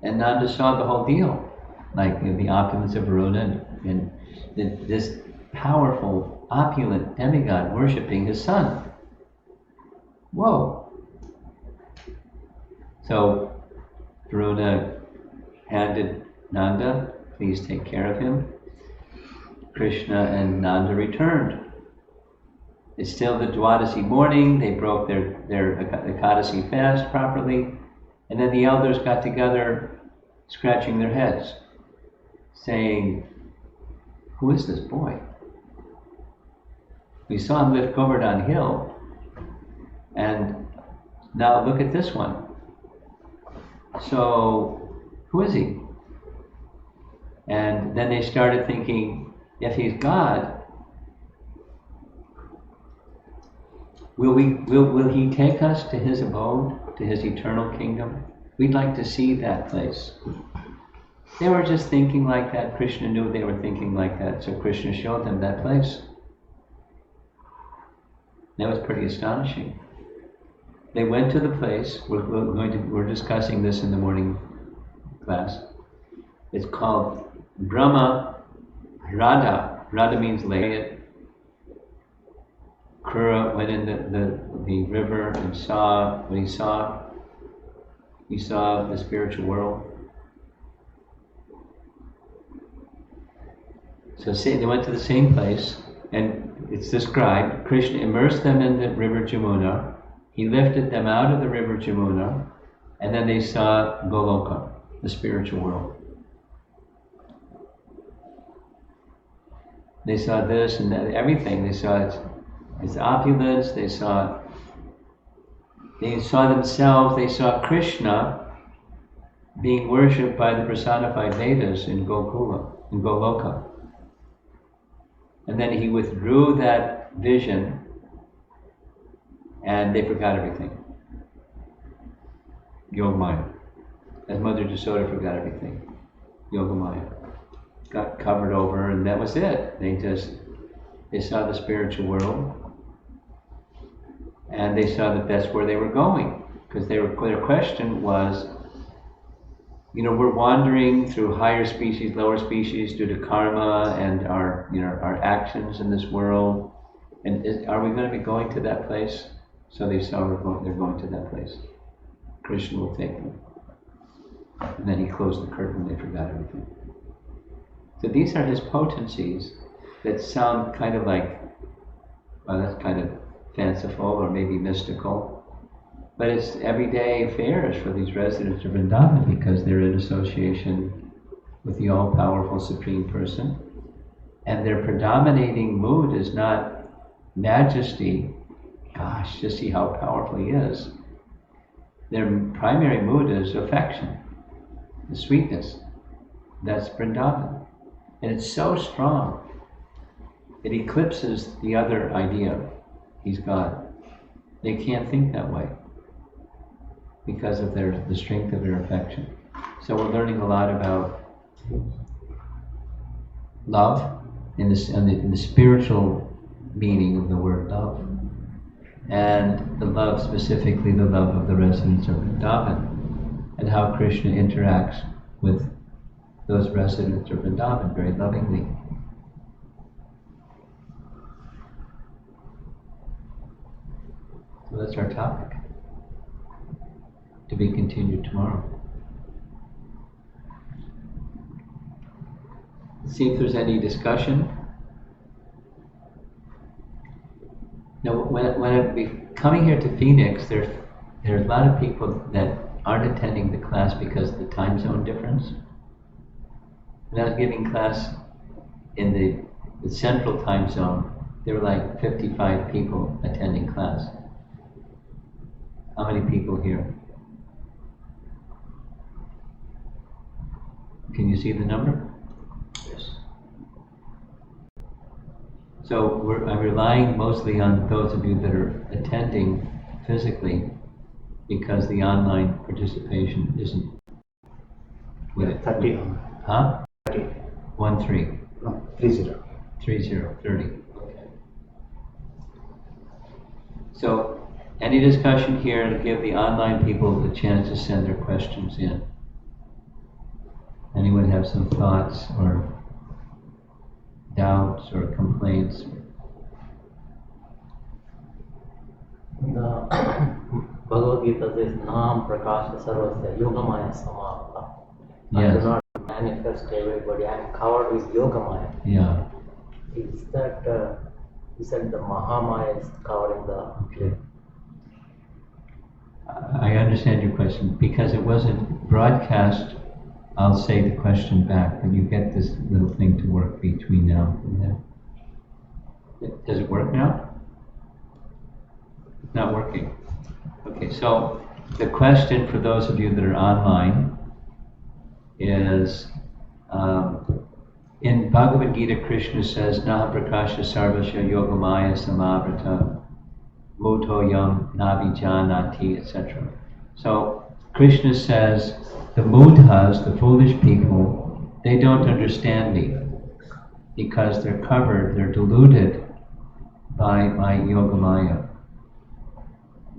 And Nanda saw the whole deal, like the opulence of Varuna and this powerful, opulent demigod worshipping his son. Whoa! So Varuna handed Nanda, please take care of him. Kṛṣṇa and Nanda returned. It's still the Dwadasi morning. They broke their Ekadasi fast properly, and then the elders got together, scratching their heads, saying, "Who is this boy? We saw him lift Govardhan Hill, and now look at this one. So, who is he?" And then they started thinking, if he's God, will he take us to his abode, to his eternal kingdom? We'd like to see that place. They were just thinking like that. Kṛṣṇa knew they were thinking like that, so Kṛṣṇa showed them that place. That was pretty astonishing. They went to the place. We're discussing this in the morning class. It's called Brahma Radha. Radha means lake. Kṛṣṇa went in the river and saw what he saw. He saw the spiritual world. So they went to the same place, And it's described, Krishna immersed them in the river Jamuna, he lifted them out of the river Jamuna, and then they saw Goloka, the spiritual world. They saw this and that, everything. They saw its opulence, they saw themselves, they saw Krishna being worshipped by the personified Vedas in Gokula, in Goloka. And then he withdrew that vision and they forgot everything. Yogamaya. As Mother Jasoda forgot everything. Yogamaya. Got covered over and that was it. They saw the spiritual world and they saw that that's where they were going. Because their question was, we're wandering through higher species, lower species due to karma and our actions in this world. And are we going to be going to that place? So they saw they're going to that place. Krishna will take them. And then he closed the curtain and they forgot everything. So these are his potencies that sound kind of like, well, that's kind of fanciful or maybe mystical. But it's everyday affairs for these residents of Vrindavan because they're in association with the all-powerful Supreme Person. And their predominating mood is not majesty. Gosh, just see how powerful he is. Their primary mood is affection, the sweetness. That's Vrindavan. And it's so strong, it eclipses the other idea, he's God. They can't think that way because of the strength of their affection. So we're learning a lot about love in the spiritual meaning of the word love, and the love, specifically the love of the residents of Vrindavan, and how Krishna interacts with those residents of Vrindavan very lovingly. So that's our topic, to be continued tomorrow. Let's see if there's any discussion. Now, when I've been coming here to Phoenix, there's a lot of people that aren't attending the class because of the time zone difference. When I was giving class in the central time zone, there were like 55 people attending class. How many people here? Can you see the number? Yes. So I'm relying mostly on those of you that are attending physically because the online participation isn't with it. 30. Huh? 30. 13. No, 30. 30. Okay. So, any discussion here to give the online people the chance to send their questions in? Anyone have some thoughts or doubts or complaints? The Bhagavad Gita says, Nam Prakasha Sarvasya Yogamaya Samapta. I Yes. do not manifest everybody. I am covered with Yogamaya. Yeah. Is that the Mahamaya is covering the... I understand your question. Because it wasn't broadcast, I'll say the question back, but you get this little thing to work between now and then. Does it work now? It's not working. Okay, so the question for those of you that are online is, in Bhagavad Gita, Krishna says, Naha prakasha sarvasya yogamaya samavrata muto yam navijanati, etc. So Krishna says, the mudhas, the foolish people, they don't understand me because they're covered, they're deluded by Yogamaya.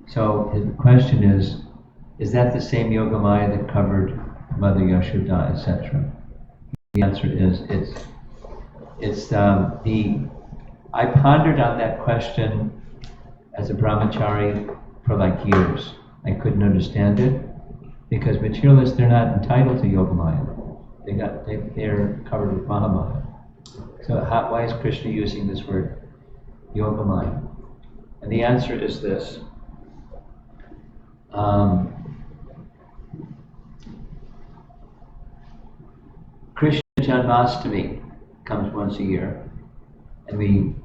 So the question is that the same Yogamaya that covered Mother Yashoda, etc.? The answer is, I pondered on that question as a brahmachari for like years. I couldn't understand it because materialists, they're not entitled to Yogamaya. They're covered with Mahamaya. So why is Krishna using this word Yogamaya? And the answer is this. Krishna Janmashtami comes once a year, and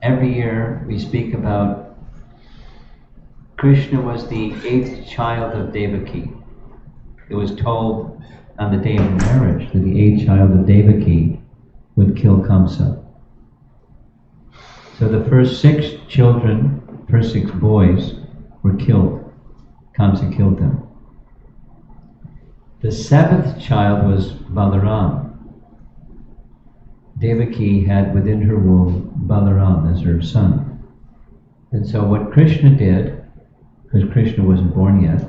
every year we speak about Krishna was the 8th child of Devaki. It was told on the day of marriage that the 8th child of Devaki would kill Kṛṣṇa. So the first 6 children, first 6 boys, were killed. Kṛṣṇa killed them. The 7th child was Balaram. Devaki had within her womb Balaram as her son. And so what Krishna did, because Krishna wasn't born yet,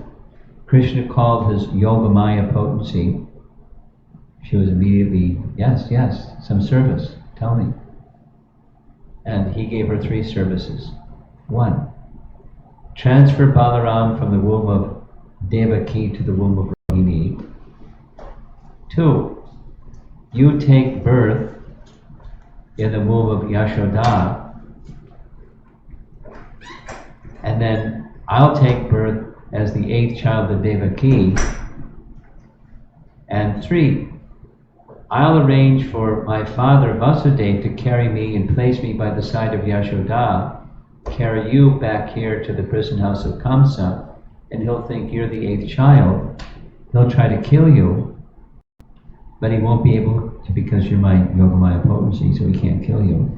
Krishna called his Yogamaya potency. She was immediately, yes, some service, tell me. And he gave her 3 services. 1, transfer Balaram from the womb of Devaki to the womb of Rohini. 2, you take birth in the womb of Yashoda, and then I'll take birth as the 8th child of Devaki. And 3, I'll arrange for my father Vasudeva to carry me and place me by the side of Yashoda, carry you back here to the prison house of Kṛṣṇa, and he'll think you're the 8th child. He'll try to kill you, but he won't be able to because you're my Yogamaya potency, so he can't kill you.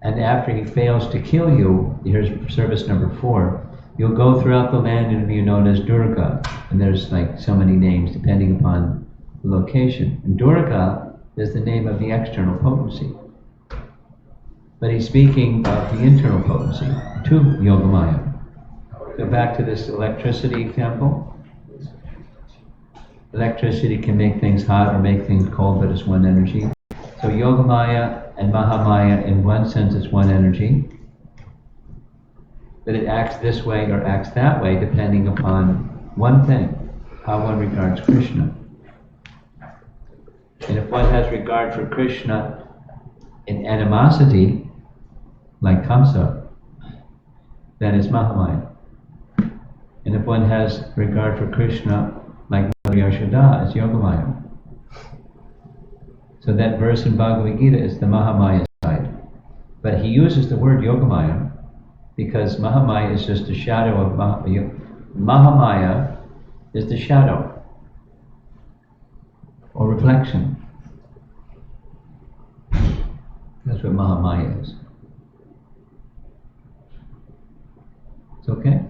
And after he fails to kill you, here's service number 4, you'll go throughout the land and be known as Durga. And there's like so many names depending upon the location. And Durga is the name of the external potency. But he's speaking of the internal potency, to Yogamaya. Go back to this electricity example. Electricity can make things hot or make things cold, but it's one energy. So Yogamaya and Mahamaya, in one sense, is one energy. But it acts this way or acts that way, depending upon one thing, how one regards Krishna. And if one has regard for Krishna in animosity, like Kṛṣṇa, then it's Mahamaya. And if one has regard for Krishna like Mother Yashoda, it's Yogamaya. So that verse in Bhagavad Gita is the Mahamaya side. But he uses the word Yogamaya because Mahamaya is just a shadow of Mahamaya is the shadow or reflection. That's what Mahamaya is. It's okay?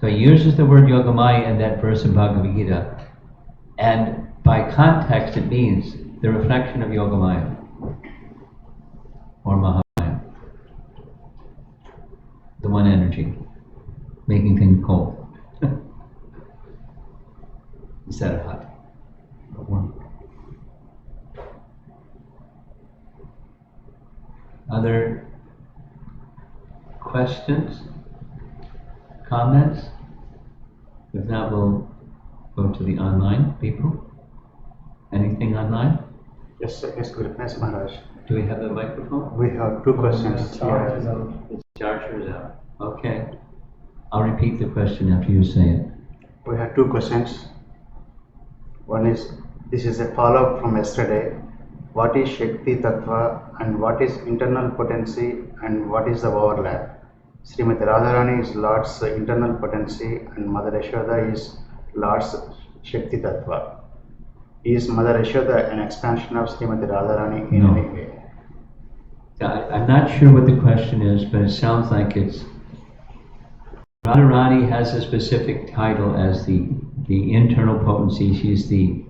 So he uses the word Yogamaya in that verse in Bhagavad Gita, and by context it means the reflection of Yogamaya or Mahamaya, the one energy, making things cold instead of hot, but warm. Other questions? Comments? If not, we'll go to the online people. Anything online? Yes, Maharaj. Do we have the microphone? We have 2 questions. The charger is out. Okay. I'll repeat the question after you say it. We have 2 questions. One is, this is a follow-up from yesterday. What is Shakti Tattva and what is internal potency and what is the overlap? Srimati Radharani is Lord's internal potency and Mother Yashoda is Lord's Shakti Tattva. Is Mother Yashoda an expansion of Srimati Radharani in any way? I'm not sure what the question is, but it sounds like it's Radharani has a specific title as the internal potency. She's the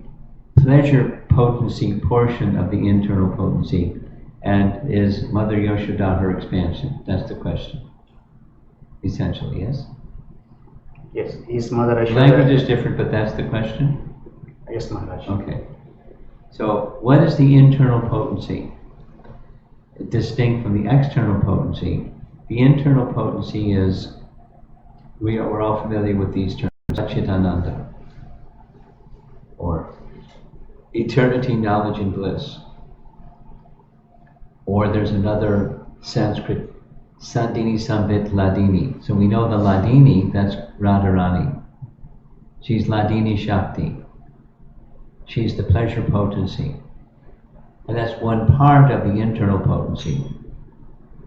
pleasure potency portion of the internal potency, and is Mother Yashoda her expansion? That's the question. Essentially, yes? Yes, is Mother Yashoda... The language is different, but that's the question? Yes, Maharaj. Okay. So, what is the internal potency? Distinct from the external potency. The internal potency is, we're all familiar with these terms, Satchitananda, or eternity, knowledge, and bliss. Or there's another Sanskrit, Sandini Sambit Ladini. So we know the Ladini, that's Radharani. She's Ladini Shakti. She's the pleasure potency. And that's one part of the internal potency.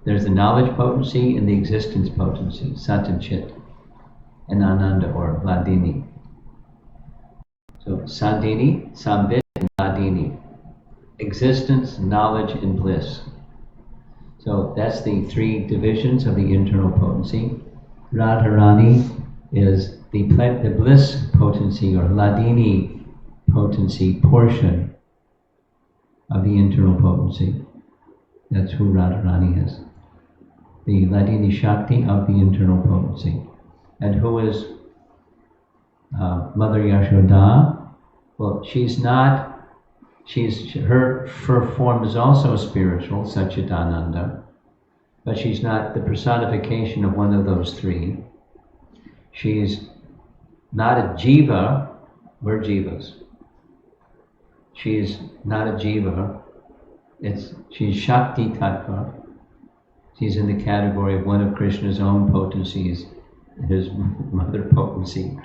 There's the knowledge potency and the existence potency, Sat and Chit, and Ananda or Ladini. So Sandini, Sambit, and Ladini. Existence, knowledge, and bliss. So that's the three divisions of the internal potency. Radharani is the bliss potency or Ladini potency portion of the internal potency. That's who Radharani is. The Ladini Shakti of the internal potency. And who is Mother Yashoda? Well, her form is also spiritual, Satchidananda, but she's not the personification of one of those three. She's not a jiva, we're jivas. She's not a jiva, she's Shakti Tattva. She's in the category of one of Krishna's own potencies, his mother potency.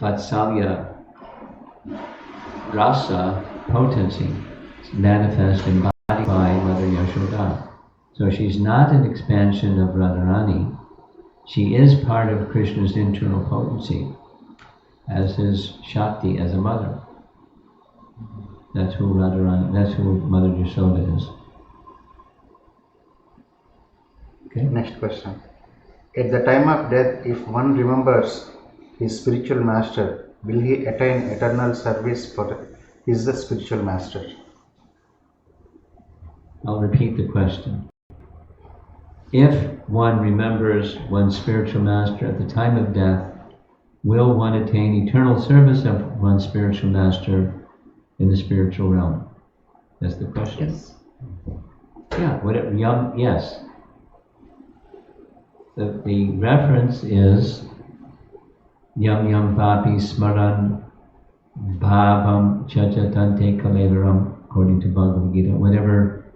Vatsalya rasa potency manifest embodied by Mother Yashoda. So she's not an expansion of Radharani. She is part of Krishna's internal potency as his Shakti, as a mother. That's who Radharani, that's who Mother Yashoda is. Okay. Next question. At the time of death, if one remembers his spiritual master, will he attain eternal service for his spiritual master? I'll repeat the question. If one remembers one's spiritual master at the time of death, will one attain eternal service of one's spiritual master in the spiritual realm? That's the question. Yes. Yeah, yes. The reference is Yam Yam Papi Smaran Bhavam Chachatante Kalevaram, according to Bhagavad Gita. Whatever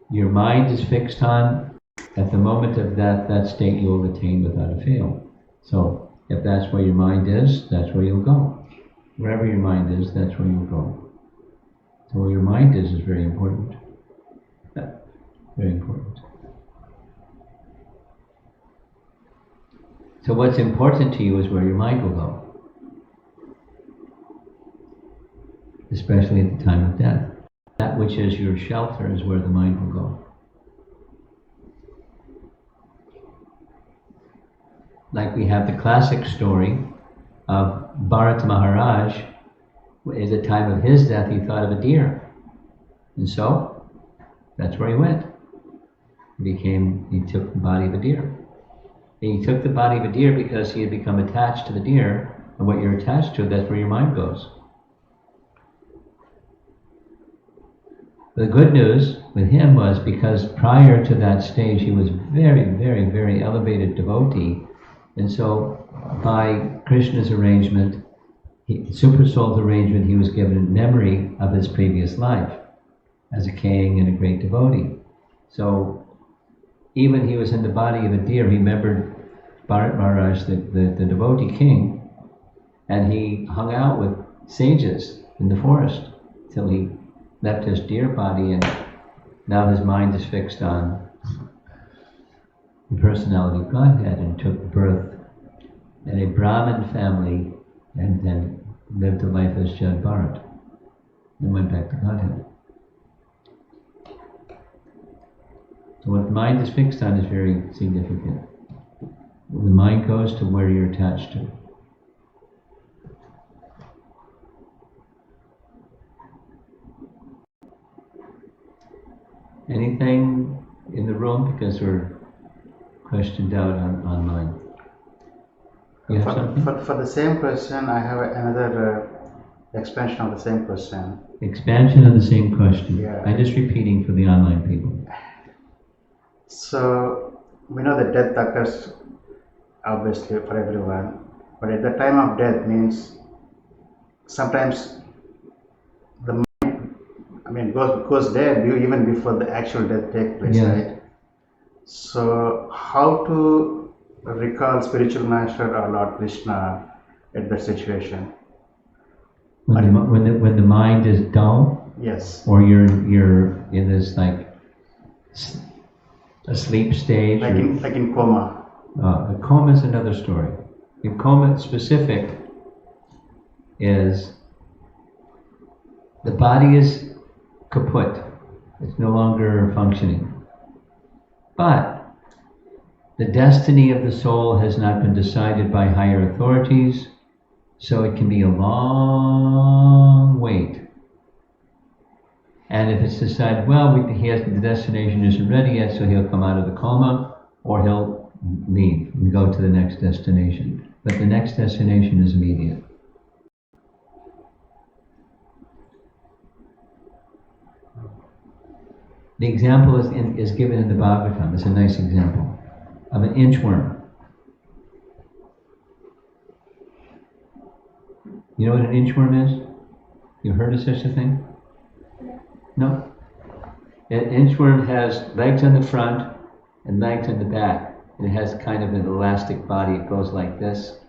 your mind is fixed on, at the moment of death, that state you will attain without a fail. So, if that's where your mind is, that's where you'll go. Wherever your mind is, that's where you'll go. So where your mind is very important. Very important. So what's important to you is where your mind will go. Especially at the time of death. That which is your shelter is where the mind will go. Like we have the classic story of Bharat Maharaj. At the time of his death, he thought of a deer. And so, that's where he went. He took the body of a deer. And he took the body of a deer because he had become attached to the deer, and what you're attached to, that's where your mind goes. The good news with him was because prior to that stage he was very, very, very elevated devotee, and so by Krishna's arrangement, Super Soul's arrangement, he was given a memory of his previous life as a king and a great devotee. So even he was in the body of a deer, he remembered Bharat Maharaj, the devotee king, and he hung out with sages in the forest till he left his deer body, and now his mind is fixed on the personality of Godhead, and took birth in a Brahmin family and then lived a life as Jad Bharat and went back to Godhead. So what the mind is fixed on is very significant. The mind goes to where you're attached to. Anything in the room? Because we're questioned out online. You have something? For the same question, I have another expansion of the same question. Expansion of the same question. Yeah. I'm just repeating for the online people. So, we know that death occurs obviously for everyone, but at the time of death means sometimes the mind I mean, goes there even before the actual death takes place, Yes. right? So, how to recall spiritual master or Lord Krishna at that situation? When the mind is dull, Yes. or you're in this like a sleep stage, Like in coma. a coma is another story. In coma specific is the body is kaput. It's no longer functioning. But the destiny of the soul has not been decided by higher authorities, so it can be a long wait. And if it's decided, well, the destination isn't ready yet, so he'll come out of the coma, or he'll leave and go to the next destination. But the next destination is immediate. The example is given in the Bhagavatam. It's a nice example of an inchworm. You know what an inchworm is? You heard of such a thing? No? An inchworm has legs on the front and legs on the back. And it has kind of an elastic body. It goes like this.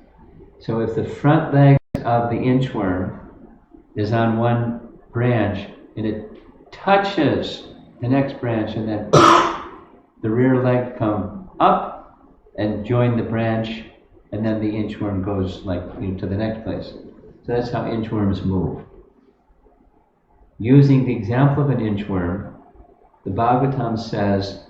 So if the front legs of the inchworm is on one branch and it touches the next branch, and then the rear leg come up and join the branch, and then the inchworm goes to the next place. So that's how inchworms move. Using the example of an inchworm, the Bhagavatam says,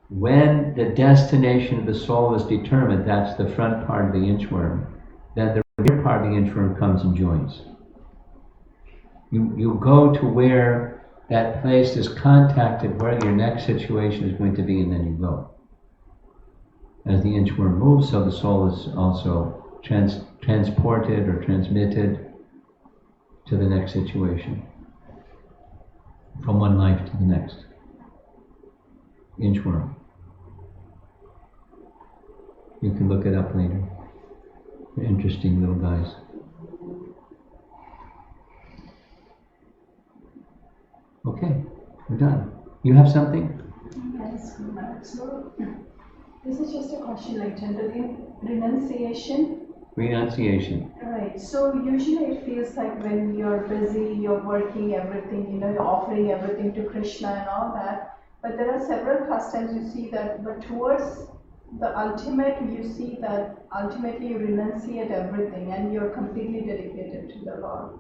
when the destination of the soul is determined, that's the front part of the inchworm, then the rear part of the inchworm comes and joins. You go to where that place is contacted, where your next situation is going to be, and then you go. As the inchworm moves, so the soul is also transported or transmitted to the next situation, from one life to the next. Inchworm. You can look it up later. They're interesting little guys. Okay, we're done. You have something? Yes, so this is just a question like generally renunciation. Renunciation. Right. So usually it feels like when you're busy, you're working everything, you're offering everything to Krishna and all that. But there are several customs you see that, but towards the ultimate, you see that ultimately you renunciate everything and you're completely dedicated to the Lord.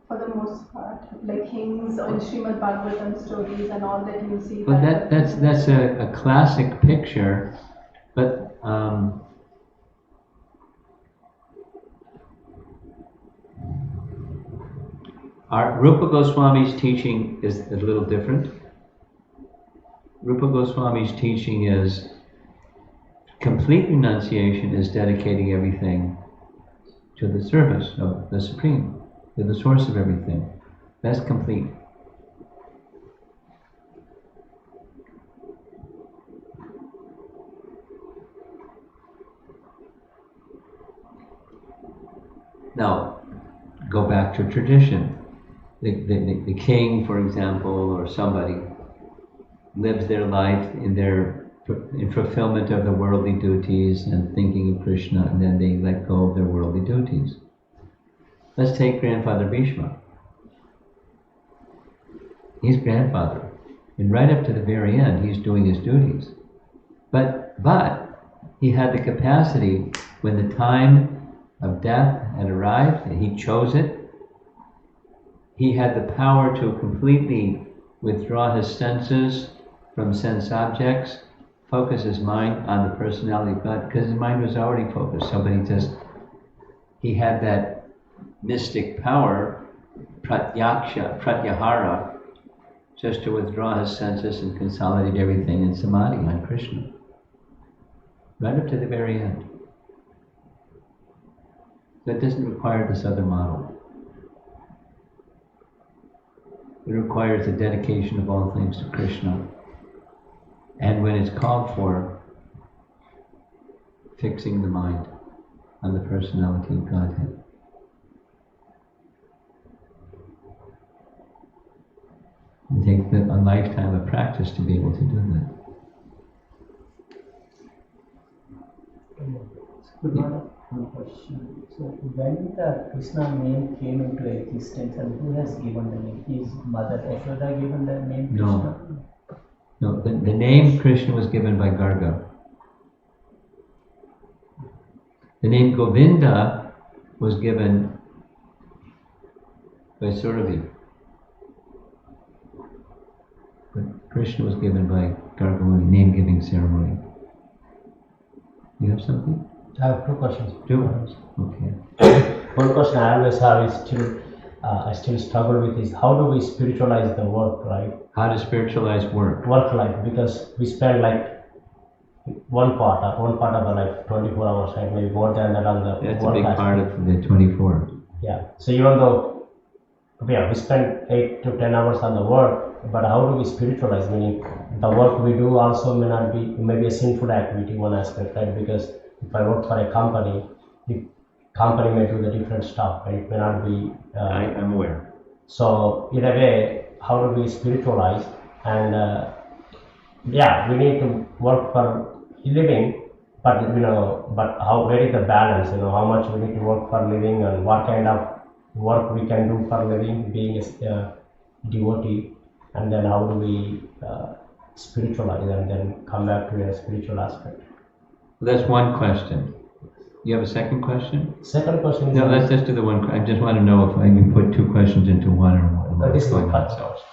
For the most part, like kings or in Srimad Bhagavatam stories and all that you see. Well, that's a classic picture, but our Rupa Goswami's teaching is a little different. Rupa Goswami's teaching is complete renunciation is dedicating everything to the service of the Supreme. They're the source of everything. That's complete. Now, go back to tradition. The king, for example, or somebody lives their life in fulfillment of the worldly duties and thinking of Krishna, and then they let go of their worldly duties. Let's take Grandfather Bhishma. He's grandfather, and right up to the very end, he's doing his duties. But he had the capacity, when the time of death had arrived, and he chose it, he had the power to completely withdraw his senses from sense objects, focus his mind on the personality of God, because his mind was already focused. He had that mystic power, pratyahara, just to withdraw his senses and consolidate everything in samadhi on Krishna. Right up to the very end. That doesn't require this other model. It requires the dedication of all things to Krishna. And when it's called for, fixing the mind on the personality of Godhead. It takes a lifetime of practice to be able to do that. One question. So when the Kṛṣṇa name came into existence, and who has given the name? Is Mother Yashoda given the name Kṛṣṇa? No, the name Krishna was given by Garga. The name Govinda was given by Surabhi. But Krishna was given by Garga in a name-giving ceremony. You have something? I have two questions. Okay. One question I always have is I still struggle with is how do we spiritualize the work, right? How to spiritualize work? Work life, because we spend like one part of the life, 24 hours, right? Maybe more than that on the That's a work big aspect. part of the 24. Yeah. So even though we spend 8 to 10 hours on the work, but how do we spiritualize? Meaning the work we do also may not be, maybe a sinful activity, one aspect, right? Because if I work for a company, the company may do the different stuff, right? It may not be. I'm aware. So in a way, how do we spiritualize? And we need to work for living, but but where is the balance? How much we need to work for living, and what kind of work we can do for living, being a devotee, and then how do we spiritualize and then come back to a spiritual aspect? That's one question. You have a second question? Second question is No, let's just do the one. I just want to know if I can put two questions into one or what. this is going my on. first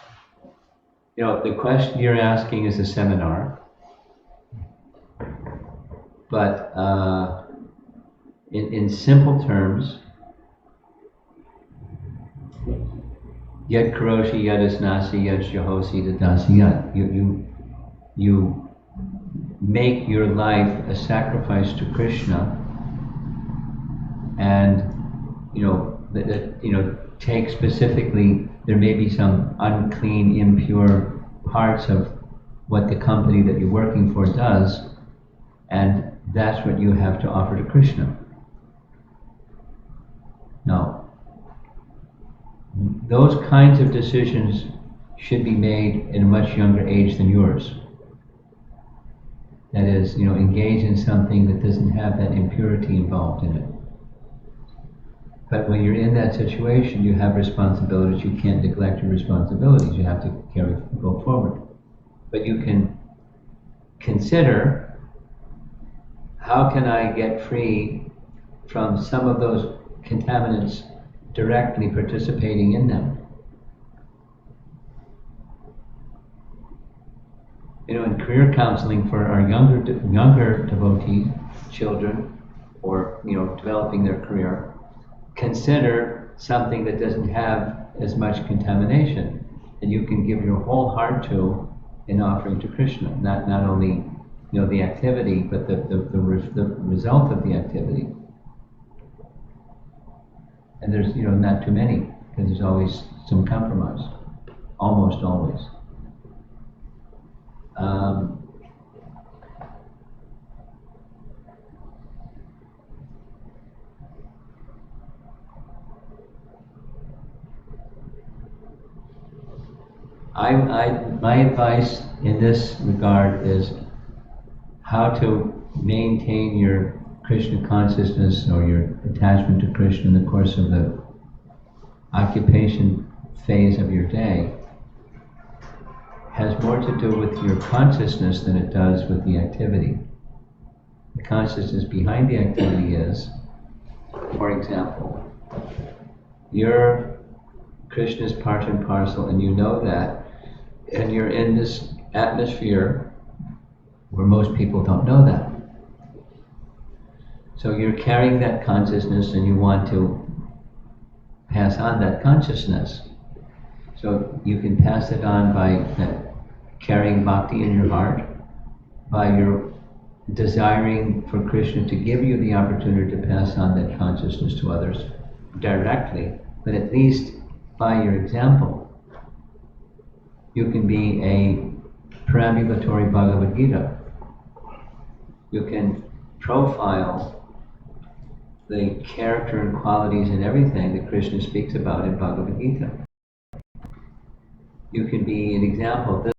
So, the question you're asking is a seminar, but in simple terms, yad karoshi yad asnasi yad shahosi dadasi yad. You make your life a sacrifice to Krishna, and take specifically, there may be some unclean, impure parts of what the company that you're working for does, and that's what you have to offer to Krishna. Now, those kinds of decisions should be made at a much younger age than yours. That is, engage in something that doesn't have that impurity involved in it. But when you're in that situation, you have responsibilities. You can't neglect your responsibilities. You have to go forward. But you can consider, how can I get free from some of those contaminants directly participating in them? In career counseling for our younger devotees, children, or developing their career, consider something that doesn't have as much contamination, and you can give your whole heart to in offering to Krishna. Not only the activity, but the result of the activity. And there's not too many, because there's always some compromise, almost always. My advice in this regard is how to maintain your Krishna consciousness or your attachment to Krishna in the course of the occupation phase of your day has more to do with your consciousness than it does with the activity. The consciousness behind the activity is, for example, you're Krishna's part and parcel, and you know that, and you're in this atmosphere where most people don't know that. So you're carrying that consciousness, and you want to pass on that consciousness. So you can pass it on by carrying bhakti in your heart, by your desiring for Krishna to give you the opportunity to pass on that consciousness to others directly, but at least by your example. You can be a perambulatory Bhagavad Gita. You can profile the character and qualities and everything that Krishna speaks about in Bhagavad Gita. you can be an example. This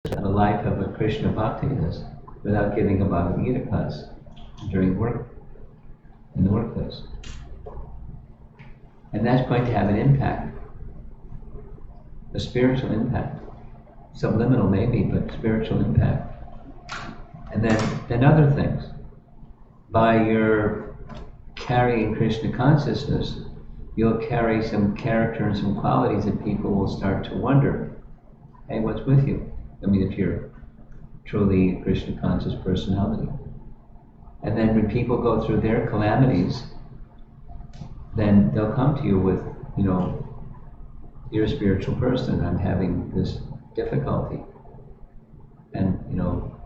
is a life of a Kṛṣṇa bhaktivinoda without giving a Bhagavad Gita class during work, in the workplace. And that's going to have an impact, a spiritual impact. Subliminal maybe, but spiritual impact. And then other things. By your carrying Krishna consciousness, you'll carry some character and some qualities that people will start to wonder, hey, what's with you? I mean, if you're truly a Krishna conscious personality. And then when people go through their calamities, then they'll come to you with, you're a spiritual person, I'm having this difficulty. And,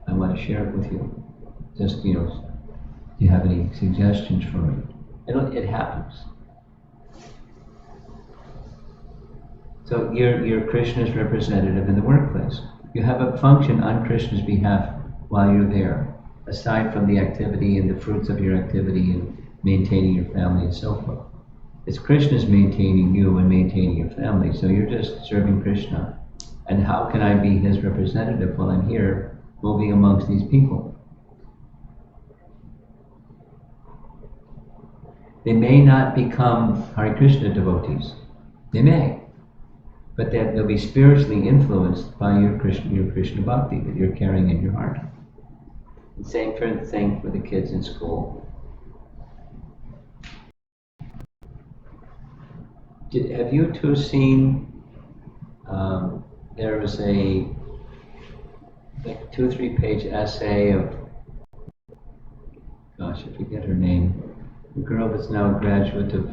I want to share it with you. Just, do you have any suggestions for me? It happens. So you're Krishna's representative in the workplace. You have a function on Krishna's behalf while you're there, aside from the activity and the fruits of your activity and maintaining your family and so forth. It's Krishna's maintaining you and maintaining your family, so you're just serving Krishna. And how can I be his representative while I'm here moving amongst these people? They may not become Hare Krishna devotees. They may. But they'll be spiritually influenced by your Krishna bhakti that you're carrying in your heart. And same for the kids in school. Have you two seen, there was a 2-3 page essay of, gosh, I forget her name, a girl that's now a graduate of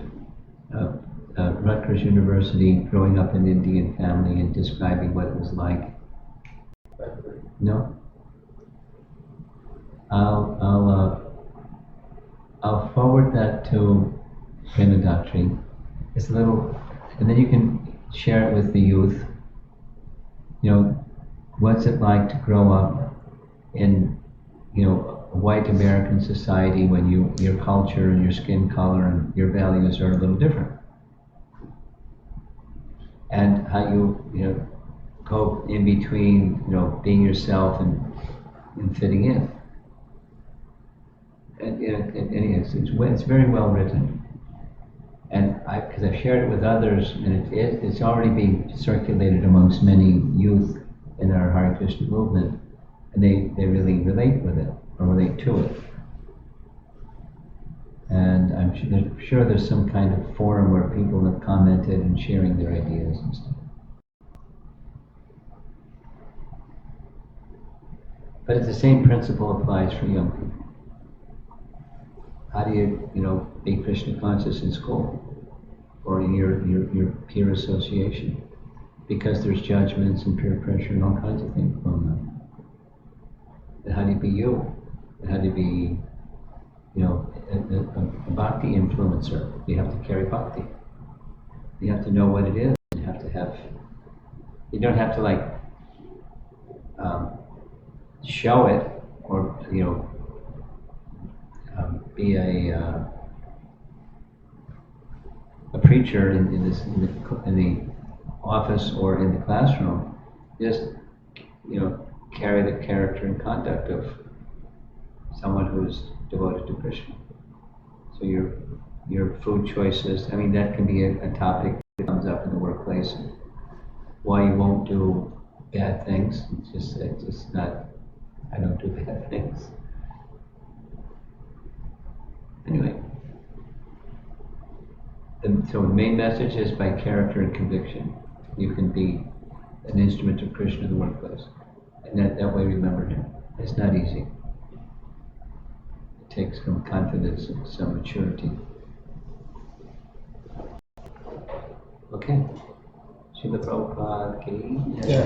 Rutgers University, growing up in an Indian family and describing what it was like. No? I'll forward that to Kṛṣṇa. It's a little, and then you can share it with the youth. What's it like to grow up in, a white American society when your culture and your skin color and your values are a little different? And how you go in between, being yourself and fitting in. And it's very well written. And because I've shared it with others, and it's already being circulated amongst many youth in our Hare Krishna movement, and they really relate with it, or relate to it. And I'm sure there's some kind of forum where people have commented and sharing their ideas and stuff. But it's the same principle applies for young people. How do you, be Krishna conscious in school or in your peer association? Because there's judgments and peer pressure and all kinds of things going on. And how do you be you? And how do you be, a bhakti influencer? You have to carry bhakti. You have to know what it is. You have to have. You don't have to show it or be a preacher in the office or in the classroom. Just carry the character and conduct of someone who's devoted to Krishna. So your food choices, that can be a topic that comes up in the workplace. Why you won't do bad things. It's just not, I don't do bad things. Anyway, so the main message is by character and conviction. You can be an instrument of Krishna in the workplace. And that way remember him. It's not easy. It takes some confidence and some maturity. Okay. Srila Prabhupada ki jai.